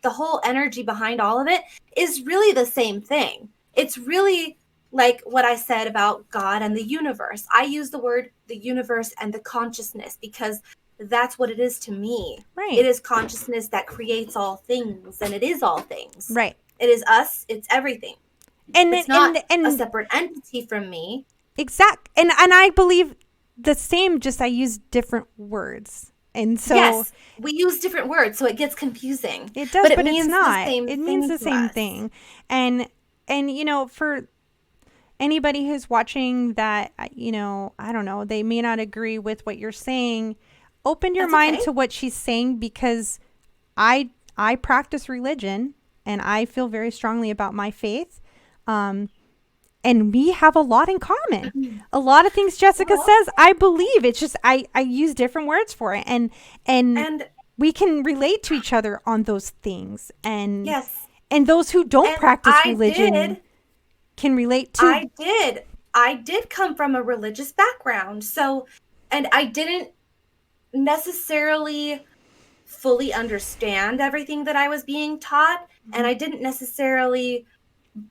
Speaker 1: whole energy behind all of it is really the same thing. It's really like what I said about God and the universe. I use the word the universe and the consciousness because that's what it is to me.
Speaker 2: Right.
Speaker 1: It is consciousness that creates all things, and it is all things.
Speaker 2: Right.
Speaker 1: It is us. It's everything.
Speaker 2: And
Speaker 1: it's not
Speaker 2: and
Speaker 1: a separate entity from me.
Speaker 2: Exact. And I believe the same, just I use different words. And so
Speaker 1: Yes, we use different words, so it gets confusing.
Speaker 2: it does,
Speaker 1: But it
Speaker 2: but it's
Speaker 1: means the
Speaker 2: not.
Speaker 1: same
Speaker 2: It means
Speaker 1: thing
Speaker 2: the
Speaker 1: to
Speaker 2: same
Speaker 1: us.
Speaker 2: thing. And for anybody who's watching that, I don't know, they may not agree with what you're saying, open your
Speaker 1: That's
Speaker 2: mind
Speaker 1: okay.
Speaker 2: to what she's saying, because I practice religion and I feel very strongly about my faith. Um, and we have a lot in common. A lot of things Jessica
Speaker 1: Well,
Speaker 2: says, I believe. It's just I use different words for it, and
Speaker 1: and
Speaker 2: we can relate to each other on those things.
Speaker 1: yes,
Speaker 2: And those who don't
Speaker 1: and
Speaker 2: practice religion can relate to.
Speaker 1: I did, I did come from a religious background. So, and I didn't necessarily fully understand everything that I was being taught, and I didn't necessarily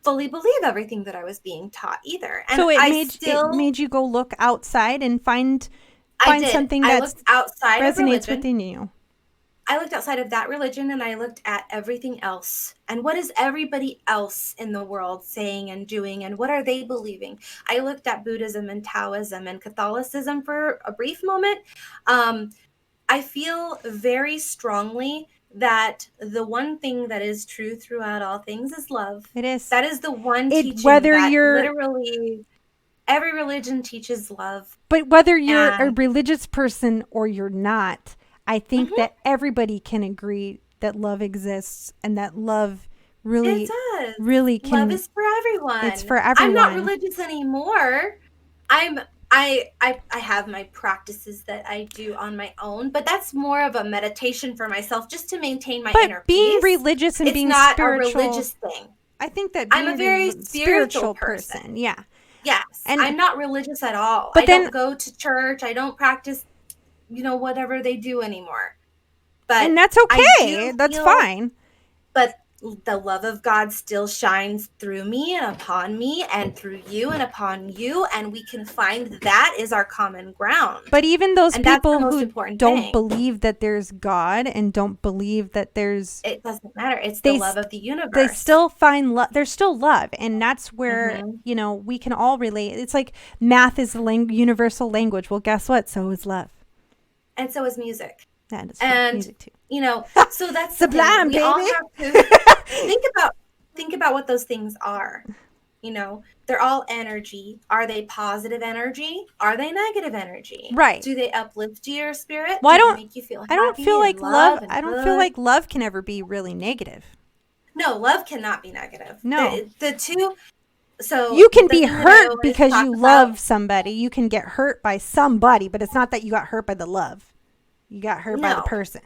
Speaker 1: fully believe everything that I was being taught either. And
Speaker 2: So
Speaker 1: I
Speaker 2: it
Speaker 1: still,
Speaker 2: made you go look outside and
Speaker 1: I
Speaker 2: find
Speaker 1: did.
Speaker 2: something
Speaker 1: I
Speaker 2: that
Speaker 1: looked outside of
Speaker 2: resonates
Speaker 1: religion.
Speaker 2: within you.
Speaker 1: I looked outside of that religion and I looked at everything else. And what is everybody else in the world saying and doing? And what are they believing? I looked at Buddhism and Taoism and Catholicism for a brief moment. Um, I feel very strongly that the one thing that is true throughout all things is love.
Speaker 2: It is.
Speaker 1: That is the one
Speaker 2: It
Speaker 1: teaching
Speaker 2: whether
Speaker 1: that
Speaker 2: you're
Speaker 1: literally every religion teaches love.
Speaker 2: But whether you're a
Speaker 1: And
Speaker 2: religious person or you're not, I think
Speaker 1: mhm,
Speaker 2: that everybody can agree that love exists, and that love
Speaker 1: it
Speaker 2: really,
Speaker 1: does.
Speaker 2: really
Speaker 1: Love
Speaker 2: can,
Speaker 1: is for
Speaker 2: it's
Speaker 1: everyone.
Speaker 2: for
Speaker 1: I'm not
Speaker 2: everyone.
Speaker 1: religious anymore. I have my practices that I do on my own, but that's more of a meditation for myself just to maintain my
Speaker 2: But
Speaker 1: inner
Speaker 2: being
Speaker 1: peace.
Speaker 2: religious and
Speaker 1: It's
Speaker 2: being
Speaker 1: not a
Speaker 2: spiritual,
Speaker 1: religious thing.
Speaker 2: I think that
Speaker 1: I'm a
Speaker 2: being
Speaker 1: very
Speaker 2: a
Speaker 1: spiritual
Speaker 2: spiritual
Speaker 1: person.
Speaker 2: person, yeah.
Speaker 1: Yes,
Speaker 2: And,
Speaker 1: I'm not religious at all.
Speaker 2: but
Speaker 1: I
Speaker 2: then,
Speaker 1: don't go to church. I don't practice, whatever they do anymore. But
Speaker 2: and that's
Speaker 1: I
Speaker 2: okay.
Speaker 1: do
Speaker 2: That's
Speaker 1: feel,
Speaker 2: fine.
Speaker 1: but the love of God still shines through me and upon me and through you and upon you. And we can find that is our common ground.
Speaker 2: But even those
Speaker 1: And that's the
Speaker 2: people
Speaker 1: most
Speaker 2: who
Speaker 1: important
Speaker 2: don't
Speaker 1: thing.
Speaker 2: believe that there's God and don't believe that there's
Speaker 1: It doesn't matter. It's the
Speaker 2: they
Speaker 1: love of the
Speaker 2: they
Speaker 1: universe.
Speaker 2: still find love. There's still love, and that's where
Speaker 1: Hmm.
Speaker 2: we can all relate. It's like math is the universal language. Well, guess what? So is love.
Speaker 1: And so is music.
Speaker 2: That is true.
Speaker 1: And,
Speaker 2: Music too.
Speaker 1: so that's the thing.
Speaker 2: Sublime,
Speaker 1: We all
Speaker 2: baby.
Speaker 1: have to think about what those things are. They're all energy. Are they positive energy? Are they negative energy?
Speaker 2: Right.
Speaker 1: Do they uplift your spirit?
Speaker 2: Well,
Speaker 1: Do they make you feel
Speaker 2: I don't feel
Speaker 1: happy and
Speaker 2: like love.
Speaker 1: love and
Speaker 2: I don't feel
Speaker 1: good?
Speaker 2: like love can ever be really negative.
Speaker 1: No, love cannot be negative.
Speaker 2: No.
Speaker 1: The two, so
Speaker 2: You can
Speaker 1: the
Speaker 2: be
Speaker 1: thing that I
Speaker 2: hurt
Speaker 1: always
Speaker 2: because
Speaker 1: talk
Speaker 2: you
Speaker 1: about,
Speaker 2: love somebody. You can get hurt by somebody, but it's not that you got hurt by the love. You got hurt by the
Speaker 1: no,
Speaker 2: person.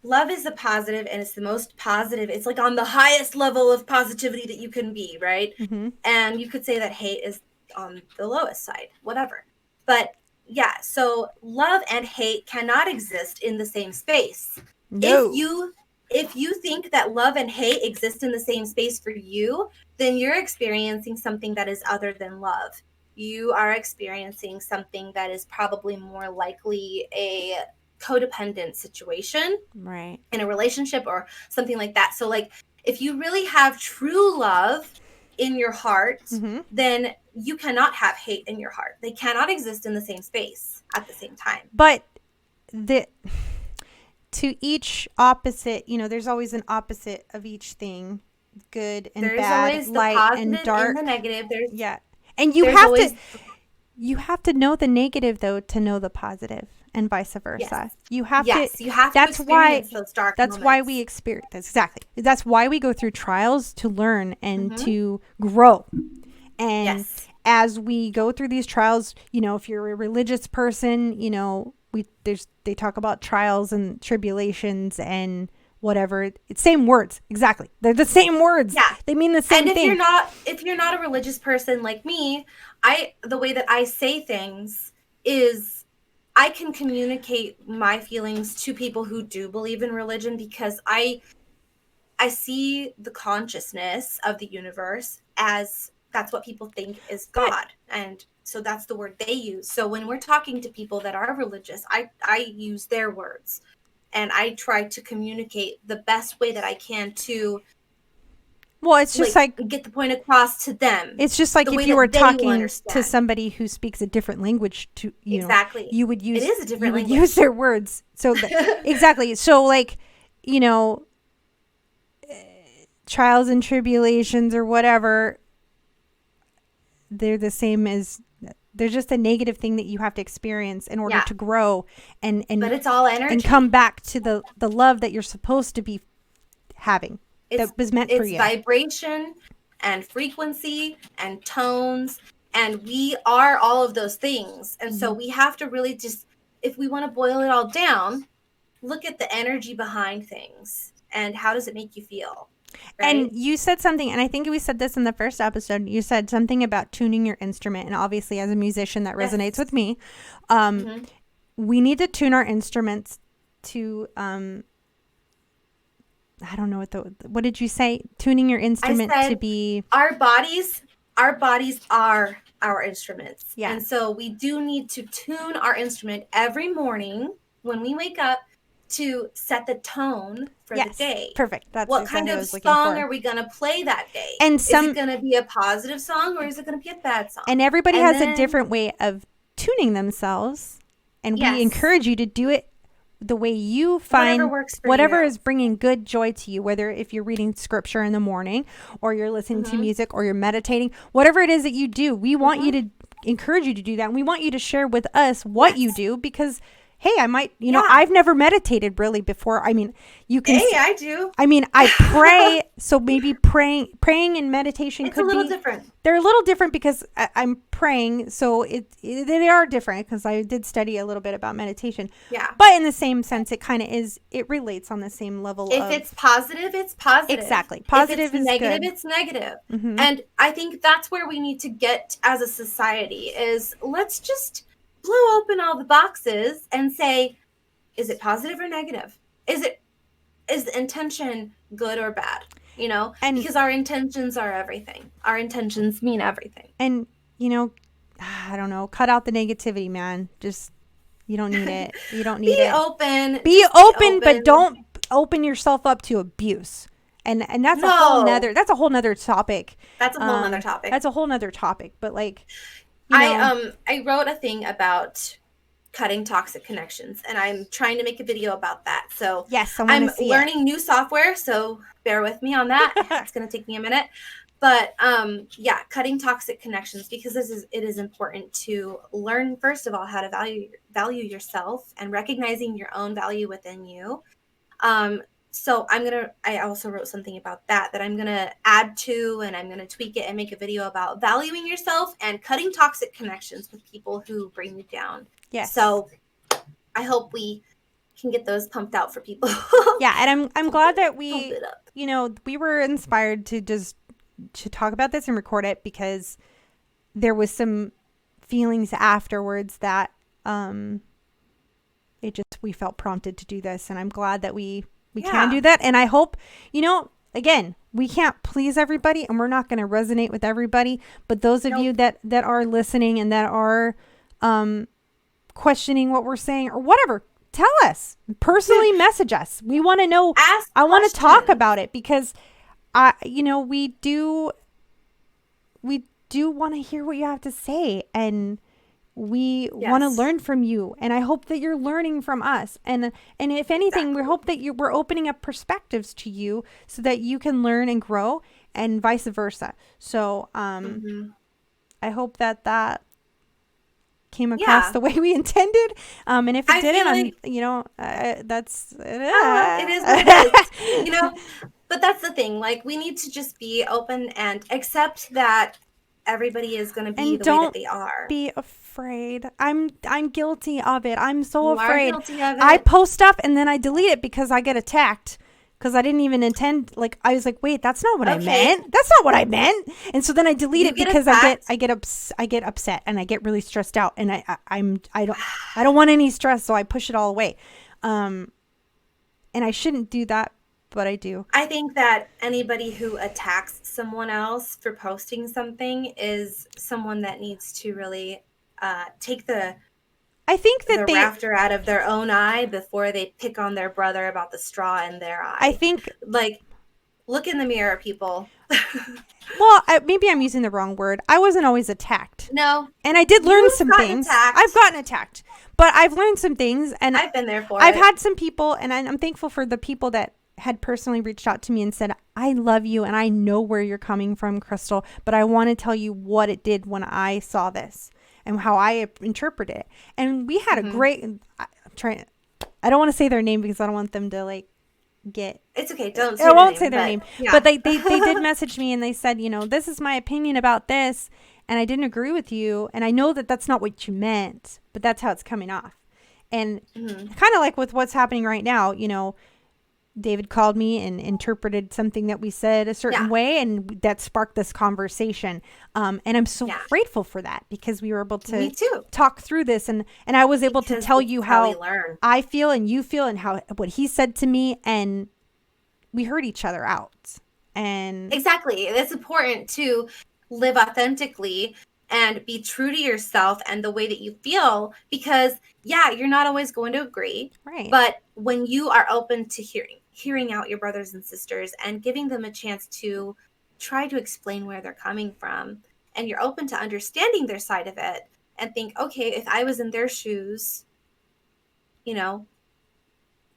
Speaker 1: love is a positive and it's the most positive. It's like on the highest level of positivity that you can be, right?
Speaker 2: Hmm.
Speaker 1: And you could say that hate is on the lowest side, whatever. But yeah, so love and hate cannot exist in the same space. If
Speaker 2: No.
Speaker 1: you if you think that love and hate exist in the same space for you, then you're experiencing something that is other than love. You are experiencing something that is probably more likely a codependent situation
Speaker 2: Right.
Speaker 1: in a relationship or something like that. So like if you really have true love in your heart,
Speaker 2: Hmm.
Speaker 1: then you cannot have hate in your heart. They cannot exist in the same space at the same time.
Speaker 2: But the to each opposite, there's always an opposite of each thing, good and
Speaker 1: There's
Speaker 2: bad,
Speaker 1: always the
Speaker 2: light and
Speaker 1: positive and the
Speaker 2: dark.
Speaker 1: negative. There's
Speaker 2: Yeah. And
Speaker 1: there's always
Speaker 2: you have to know the negative though to know the positive, and vice
Speaker 1: yes.
Speaker 2: versa. You have to
Speaker 1: Yes, you have to
Speaker 2: that's why
Speaker 1: experience those dark
Speaker 2: that's why we
Speaker 1: moments.
Speaker 2: experience that's exactly. That's why we go through trials, to learn and
Speaker 1: Hmm.
Speaker 2: to grow. And
Speaker 1: Yes.
Speaker 2: as we go through these trials, if you're a religious person, they talk about trials and tribulations and whatever. It's same words. Exactly. They're the same words.
Speaker 1: Yeah.
Speaker 2: They mean the
Speaker 1: And
Speaker 2: same thing.
Speaker 1: if you're not a religious person like me, the way that I say things is I can communicate my feelings to people who do believe in religion because I see the consciousness of the universe as that's what people think is
Speaker 2: But
Speaker 1: God. And so that's the word they use. So when we're talking to people that are religious, I use their words and I try to communicate the best way that I can to
Speaker 2: Well, it's just like
Speaker 1: get the point across to them.
Speaker 2: it's just like
Speaker 1: the
Speaker 2: if
Speaker 1: way
Speaker 2: you were
Speaker 1: that they will
Speaker 2: talking to
Speaker 1: understand.
Speaker 2: somebody who speaks a different language to
Speaker 1: Exactly.
Speaker 2: you would
Speaker 1: It
Speaker 2: use
Speaker 1: is a different
Speaker 2: use
Speaker 1: language.
Speaker 2: their words. So exactly. So like, you know, trials and tribulations or whatever, they're the same as they're just a negative thing that you have to experience in order
Speaker 1: Yeah.
Speaker 2: to grow and
Speaker 1: But it's all
Speaker 2: and come
Speaker 1: energy.
Speaker 2: back to the love that you're supposed to be having
Speaker 1: It's
Speaker 2: that was meant for
Speaker 1: it's
Speaker 2: you.
Speaker 1: vibration and frequency and tones, and we are all of those things. And so we have to really just, if we want to boil it all down, look at the energy behind things and how does it make you feel,
Speaker 2: And
Speaker 1: right?
Speaker 2: you said something, and I think we said this in the first episode. You said something about tuning your instrument, and obviously, as a musician, that resonates
Speaker 1: Yes.
Speaker 2: with me. Um,
Speaker 1: Hmm.
Speaker 2: we need to tune our instruments to. I don't know what did you say? Tuning your
Speaker 1: I
Speaker 2: instrument to
Speaker 1: said
Speaker 2: be
Speaker 1: our bodies our bodies are our instruments.
Speaker 2: yeah.
Speaker 1: And so we do need to tune our instrument every morning when we wake up to set the tone for the
Speaker 2: Yes,
Speaker 1: day.
Speaker 2: perfect. That's
Speaker 1: What kind
Speaker 2: exactly what I
Speaker 1: of
Speaker 2: was looking
Speaker 1: song
Speaker 2: for.
Speaker 1: are we going to play that day?
Speaker 2: And
Speaker 1: Is it going to be a positive song or is it going to be a bad
Speaker 2: and
Speaker 1: song?
Speaker 2: everybody
Speaker 1: And
Speaker 2: has a
Speaker 1: then,
Speaker 2: different way of tuning themselves, and we
Speaker 1: yes,
Speaker 2: encourage you to do it the way you
Speaker 1: whatever
Speaker 2: find
Speaker 1: works for
Speaker 2: whatever
Speaker 1: you.
Speaker 2: is bringing good joy to you, whether if you're reading scripture in the morning or you're listening to
Speaker 1: Hmm.
Speaker 2: music or you're meditating, whatever it is that you do, we want you
Speaker 1: Hmm.
Speaker 2: to encourage you to do that. And we want you to share with us what you
Speaker 1: Yes.
Speaker 2: do because hey, I might,
Speaker 1: Yeah.
Speaker 2: I've never meditated really before. I mean, you can
Speaker 1: Hey, I do.
Speaker 2: I mean, I pray, so maybe praying and meditation
Speaker 1: It's a
Speaker 2: could
Speaker 1: little
Speaker 2: be
Speaker 1: different.
Speaker 2: they're a little different because I'm praying, so they are different because I did study a little bit about meditation.
Speaker 1: Yeah.
Speaker 2: But in the same sense, it kind of is. It relates on the same level
Speaker 1: If it's
Speaker 2: of
Speaker 1: positive, it's positive.
Speaker 2: exactly
Speaker 1: If it's
Speaker 2: positive is
Speaker 1: negative,
Speaker 2: good.
Speaker 1: it's negative.
Speaker 2: Hmm.
Speaker 1: And I think that's where we need to get as a society is let's just blow open all the boxes and say, is it positive or negative? Is the intention good or bad?
Speaker 2: And
Speaker 1: Because our intentions are everything. Our intentions mean everything.
Speaker 2: and you know, I don't know. Cut out the negativity, man. Just you don't need it. You don't need
Speaker 1: Be
Speaker 2: it.
Speaker 1: open.
Speaker 2: Be
Speaker 1: Just be
Speaker 2: open, but
Speaker 1: open.
Speaker 2: don't open yourself up to abuse. And
Speaker 1: No,
Speaker 2: that's a whole nother topic.
Speaker 1: that's a whole nother topic.
Speaker 2: That's a whole nother topic. But like,
Speaker 1: I wrote a thing about cutting toxic connections and I'm trying to make a video about that. So
Speaker 2: yes, I want to
Speaker 1: I'm
Speaker 2: see it.
Speaker 1: learning new software, so bear with me on that. It's going to take me a minute. But yeah, cutting toxic connections because it is important to learn first of all how to value yourself and recognizing your own value within you. So I also wrote something about that I'm gonna add to and I'm gonna tweak it and make a video about valuing yourself and cutting toxic connections with people who bring you down.
Speaker 2: Yes.
Speaker 1: So I hope we can get those pumped out for people.
Speaker 2: Yeah, and I'm glad that
Speaker 1: Pump
Speaker 2: we
Speaker 1: it up.
Speaker 2: we were inspired to just to talk about this and record it because there was some feelings afterwards that it just we felt prompted to do this, and I'm glad that we can
Speaker 1: Yeah.
Speaker 2: do that. And I hope again, we can't please everybody and we're not going to resonate with everybody, but those of you
Speaker 1: Nope.
Speaker 2: that are listening and that are questioning what we're saying or whatever, tell us personally. Message us. We want to know.
Speaker 1: Ask
Speaker 2: I want to talk
Speaker 1: questions.
Speaker 2: about it because we do want to hear what you have to say, and we want to
Speaker 1: Yes.
Speaker 2: learn from you, and I hope that you're learning from us, and if anything, we
Speaker 1: Exactly.
Speaker 2: hope that we're opening up perspectives to you so that you can learn and grow, and vice versa. So
Speaker 1: Hmm.
Speaker 2: I hope that came across
Speaker 1: Yeah.
Speaker 2: the way we intended, and if it
Speaker 1: I feel
Speaker 2: didn't,
Speaker 1: like
Speaker 2: that's
Speaker 1: it is what it is. But that's the thing. Like we need to just be open and accept that everybody is going to be
Speaker 2: and
Speaker 1: the way that
Speaker 2: don't
Speaker 1: they are.
Speaker 2: be afraid. I'm guilty of it. I'm so
Speaker 1: You are
Speaker 2: afraid.
Speaker 1: guilty of
Speaker 2: I
Speaker 1: it.
Speaker 2: post stuff and then I delete it because I get attacked because I didn't even intend. Like I was like, wait, that's not what I
Speaker 1: Okay.
Speaker 2: meant. That's not what I meant. And so then I delete
Speaker 1: You
Speaker 2: it
Speaker 1: get
Speaker 2: because
Speaker 1: attacked.
Speaker 2: I get upset and I get really stressed out and I don't want any stress, so I push it all away. And I shouldn't do that, but I do.
Speaker 1: I think that anybody who attacks someone else for posting something is someone that needs to really take
Speaker 2: I think that
Speaker 1: the rafter out of their own eye before they pick on their brother about the straw in their
Speaker 2: I
Speaker 1: eye.
Speaker 2: think
Speaker 1: Like Look in the mirror, people.
Speaker 2: Well, maybe I'm using the wrong word. I wasn't always attacked.
Speaker 1: No,
Speaker 2: And I did learn
Speaker 1: you've
Speaker 2: some
Speaker 1: gotten
Speaker 2: things. I've
Speaker 1: attacked.
Speaker 2: gotten attacked, but I've learned some things, and
Speaker 1: I've been there for
Speaker 2: I've
Speaker 1: it.
Speaker 2: had some people, and I'm thankful for the people that had personally reached out to me and said, I love you and I know where you're coming from, Crystal, but I want to tell you what it did when I saw this and how I interpret it. And we had a great, I don't want to say their name because I don't want them to like get,
Speaker 1: It's okay. Don't say
Speaker 2: I
Speaker 1: their
Speaker 2: won't
Speaker 1: name,
Speaker 2: say their
Speaker 1: but
Speaker 2: name,
Speaker 1: yeah.
Speaker 2: but they did message me and they said, this is my opinion about this. And I didn't agree with you. And I know that that's not what you meant, but that's how it's coming off. And kind of like with what's happening right now, David called me and interpreted something that we said a certain way, and that sparked this conversation. And I'm so grateful for that because we were able to talk through this, and I was able to tell you how I feel and you feel and how what he said to me, and we heard each other out. And
Speaker 1: exactly, it's important to live authentically and be true to yourself and the way that you feel, because you're not always going to agree,
Speaker 2: right?
Speaker 1: But when you are open to hearing out your brothers and sisters and giving them a chance to try to explain where they're coming from, and you're open to understanding their side of it and think, okay, if I was in their shoes,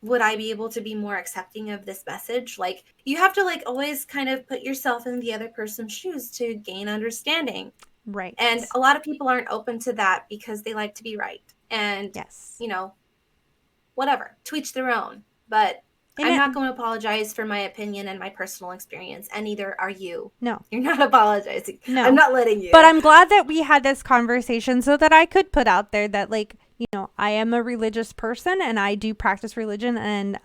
Speaker 1: would I be able to be more accepting of this message? Like, you have to like always kind of put yourself in the other person's shoes to gain understanding.
Speaker 2: Right.
Speaker 1: And a lot of people aren't open to that because they like to be right. And, whatever, to each their own. But I'm not going to apologize for my opinion and my personal experience, and neither are you.
Speaker 2: No.
Speaker 1: You're not apologizing.
Speaker 2: No.
Speaker 1: I'm not letting you.
Speaker 2: But I'm glad that we had this conversation so that I could put out there that, like, I am a religious person and I do practice religion, and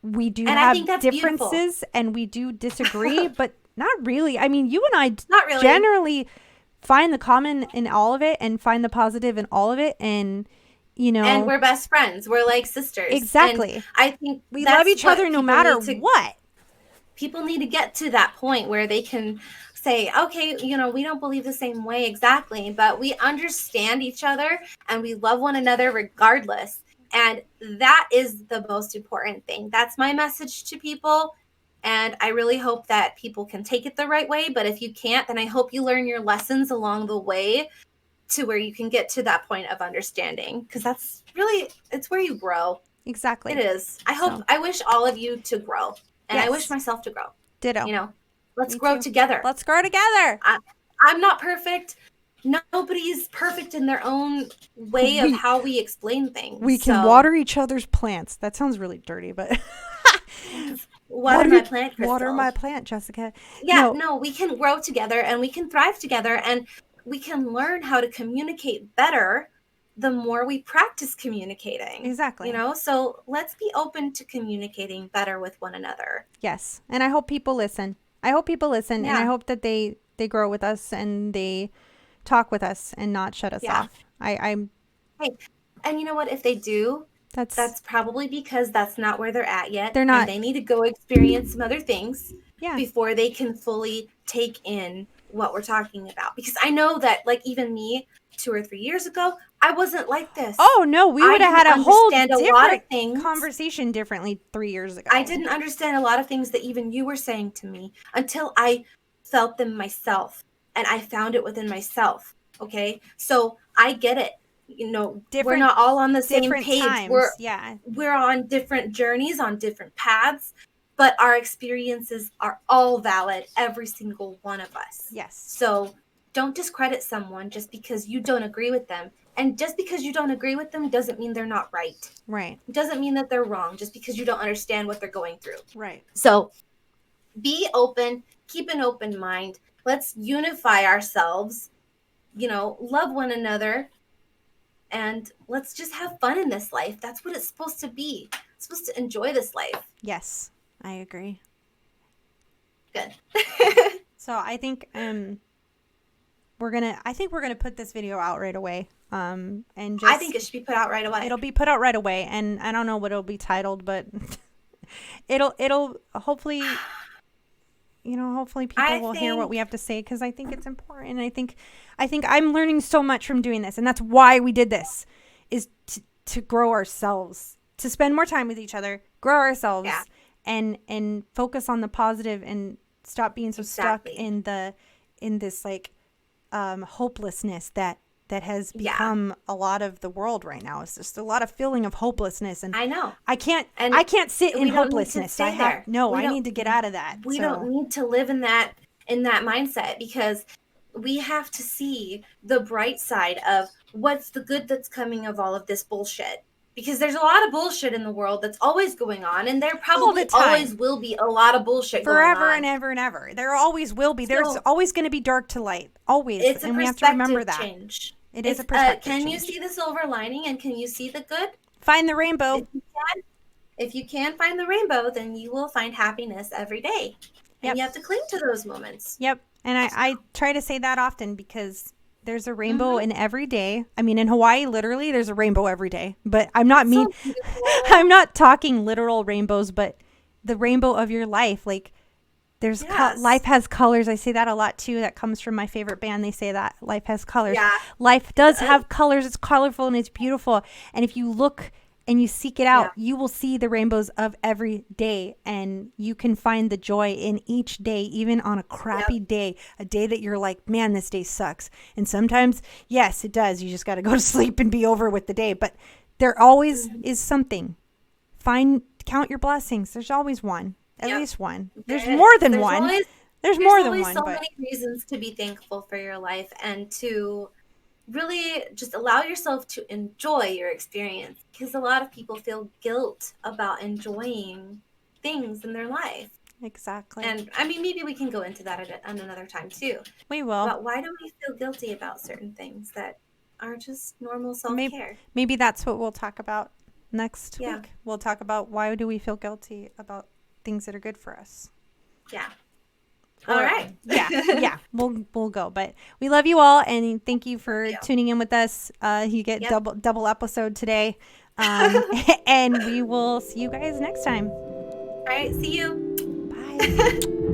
Speaker 2: we do have differences beautiful. And we do disagree, but not really. I mean, you and I
Speaker 1: not really.
Speaker 2: Generally find the common in all of it and find the positive in all of it, and
Speaker 1: and we're best friends. We're like sisters.
Speaker 2: Exactly.
Speaker 1: And I think
Speaker 2: we love each other no matter what.
Speaker 1: People need to get to that point where they can say, okay, we don't believe the same way exactly, but we understand each other and we love one another regardless. And that is the most important thing. That's my message to people. And I really hope that people can take it the right way. But if you can't, then I hope you learn your lessons along the way to where you can get to that point of understanding, because that's really, it's where you grow.
Speaker 2: Exactly.
Speaker 1: It is. I wish all of you to grow, and I wish myself to grow.
Speaker 2: Ditto.
Speaker 1: Let's grow together.
Speaker 2: Let's grow together.
Speaker 1: I'm not perfect. Nobody's perfect in their own way of how we explain things.
Speaker 2: We can water each other's plants. That sounds really dirty, but
Speaker 1: water my plant, Crystal.
Speaker 2: Water my plant, Jessica.
Speaker 1: Yeah, no, we can grow together and we can thrive together, and we can learn how to communicate better the more we practice communicating.
Speaker 2: Exactly.
Speaker 1: So let's be open to communicating better with one another.
Speaker 2: Yes. And I hope people listen. And I hope that they grow with us and they talk with us and not shut us off. I'm
Speaker 1: Hey, and you know what? If they do, that's probably because that's not where they're at yet.
Speaker 2: They're not.
Speaker 1: And they need to go experience some other things before they can fully take in what we're talking about. Because I know that, like, even me 2 or 3 years ago, I wasn't like this.
Speaker 2: Oh no, we would have had a whole different conversation differently 3 years ago.
Speaker 1: I didn't understand a lot of things that even you were saying to me until I felt them myself, and I found it within myself. Okay, so I get it. We're not all on the same page.
Speaker 2: Times.
Speaker 1: We're on different journeys, on different paths. But our experiences are all valid, every single one of us.
Speaker 2: Yes.
Speaker 1: So don't discredit someone just because you don't agree with them. And just because you don't agree with them doesn't mean they're not right.
Speaker 2: Right.
Speaker 1: It doesn't mean that they're wrong just because you don't understand what they're going through.
Speaker 2: Right.
Speaker 1: So be open, keep an open mind. Let's unify ourselves, love one another, and let's just have fun in this life. That's what it's supposed to be. It's supposed to enjoy this life.
Speaker 2: Yes. I agree.
Speaker 1: Good.
Speaker 2: So I think we're gonna put this video out right away. And just,
Speaker 1: I think it should be put out right away.
Speaker 2: It'll be put out right away, and I don't know what it'll be titled, but it'll hopefully people will hear what we have to say, because I think it's important. I think I'm learning so much from doing this, and that's why we did this, is to grow ourselves, to spend more time with each other, grow ourselves. and focus on the positive and stop being so stuck
Speaker 1: Exactly.
Speaker 2: in this like hopelessness that has become a lot of the world right now. It's just a lot of feeling of hopelessness, and
Speaker 1: I know.
Speaker 2: I can't
Speaker 1: And
Speaker 2: I can't sit in
Speaker 1: we don't need to
Speaker 2: hopelessness.
Speaker 1: stay there.
Speaker 2: I need to get out of that.
Speaker 1: We
Speaker 2: So
Speaker 1: don't need to live in that mindset, because we have to see the bright side of what's the good that's coming of all of this bullshit. Because there's a lot of bullshit in the world that's always going on, and there
Speaker 2: all the
Speaker 1: probably
Speaker 2: time,
Speaker 1: always will be a lot of bullshit going
Speaker 2: forever
Speaker 1: on.
Speaker 2: and ever and ever, there always will be. There's
Speaker 1: So
Speaker 2: always going to be dark to light, always,
Speaker 1: it's a
Speaker 2: and we have to remember
Speaker 1: perspective
Speaker 2: that.
Speaker 1: change.
Speaker 2: It is a perspective
Speaker 1: Can
Speaker 2: change.
Speaker 1: you see the silver lining, and can you see the good?
Speaker 2: Find the rainbow.
Speaker 1: If you can find the rainbow, then you will find happiness every day. And
Speaker 2: Yep.
Speaker 1: you have to cling to those moments.
Speaker 2: Yep. And I try to say that often, because there's a rainbow in every day. I mean, in Hawaii, literally, there's a rainbow every day. But I'm not
Speaker 1: So beautiful.
Speaker 2: I'm not talking literal rainbows, but the rainbow of your life. Like, there's
Speaker 1: Yes.
Speaker 2: life has colors. I say that a lot too. That comes from my favorite band. They say that life has colors.
Speaker 1: Yeah.
Speaker 2: Life does have colors. It's colorful and it's beautiful. And if you look and you seek it out, you will see the rainbows of every day, and you can find the joy in each day, even on a crappy day, a day that you're like, man, this day sucks. And sometimes, yes, it does. You just got to go to sleep and be over with the day. But there always is something. Count your blessings. There's always one, at least one. There's more than one. There's more than one.
Speaker 1: There's always so many reasons to be thankful for your life, and to really just allow yourself to enjoy your experience, because a lot of people feel guilt about enjoying things in their life.
Speaker 2: Exactly.
Speaker 1: And I mean, maybe we can go into that at another time too.
Speaker 2: We will.
Speaker 1: But why do we feel guilty about certain things that are just normal self-care?
Speaker 2: Maybe that's what we'll talk about next
Speaker 1: Yeah.
Speaker 2: week. We'll talk about why do we feel guilty about things that are good for us.
Speaker 1: Yeah. All right.
Speaker 2: Yeah. We'll go. But we love you all, and thank you for tuning in with us. You get double episode today. And we will see you guys next time.
Speaker 1: All right. See you.
Speaker 2: Bye.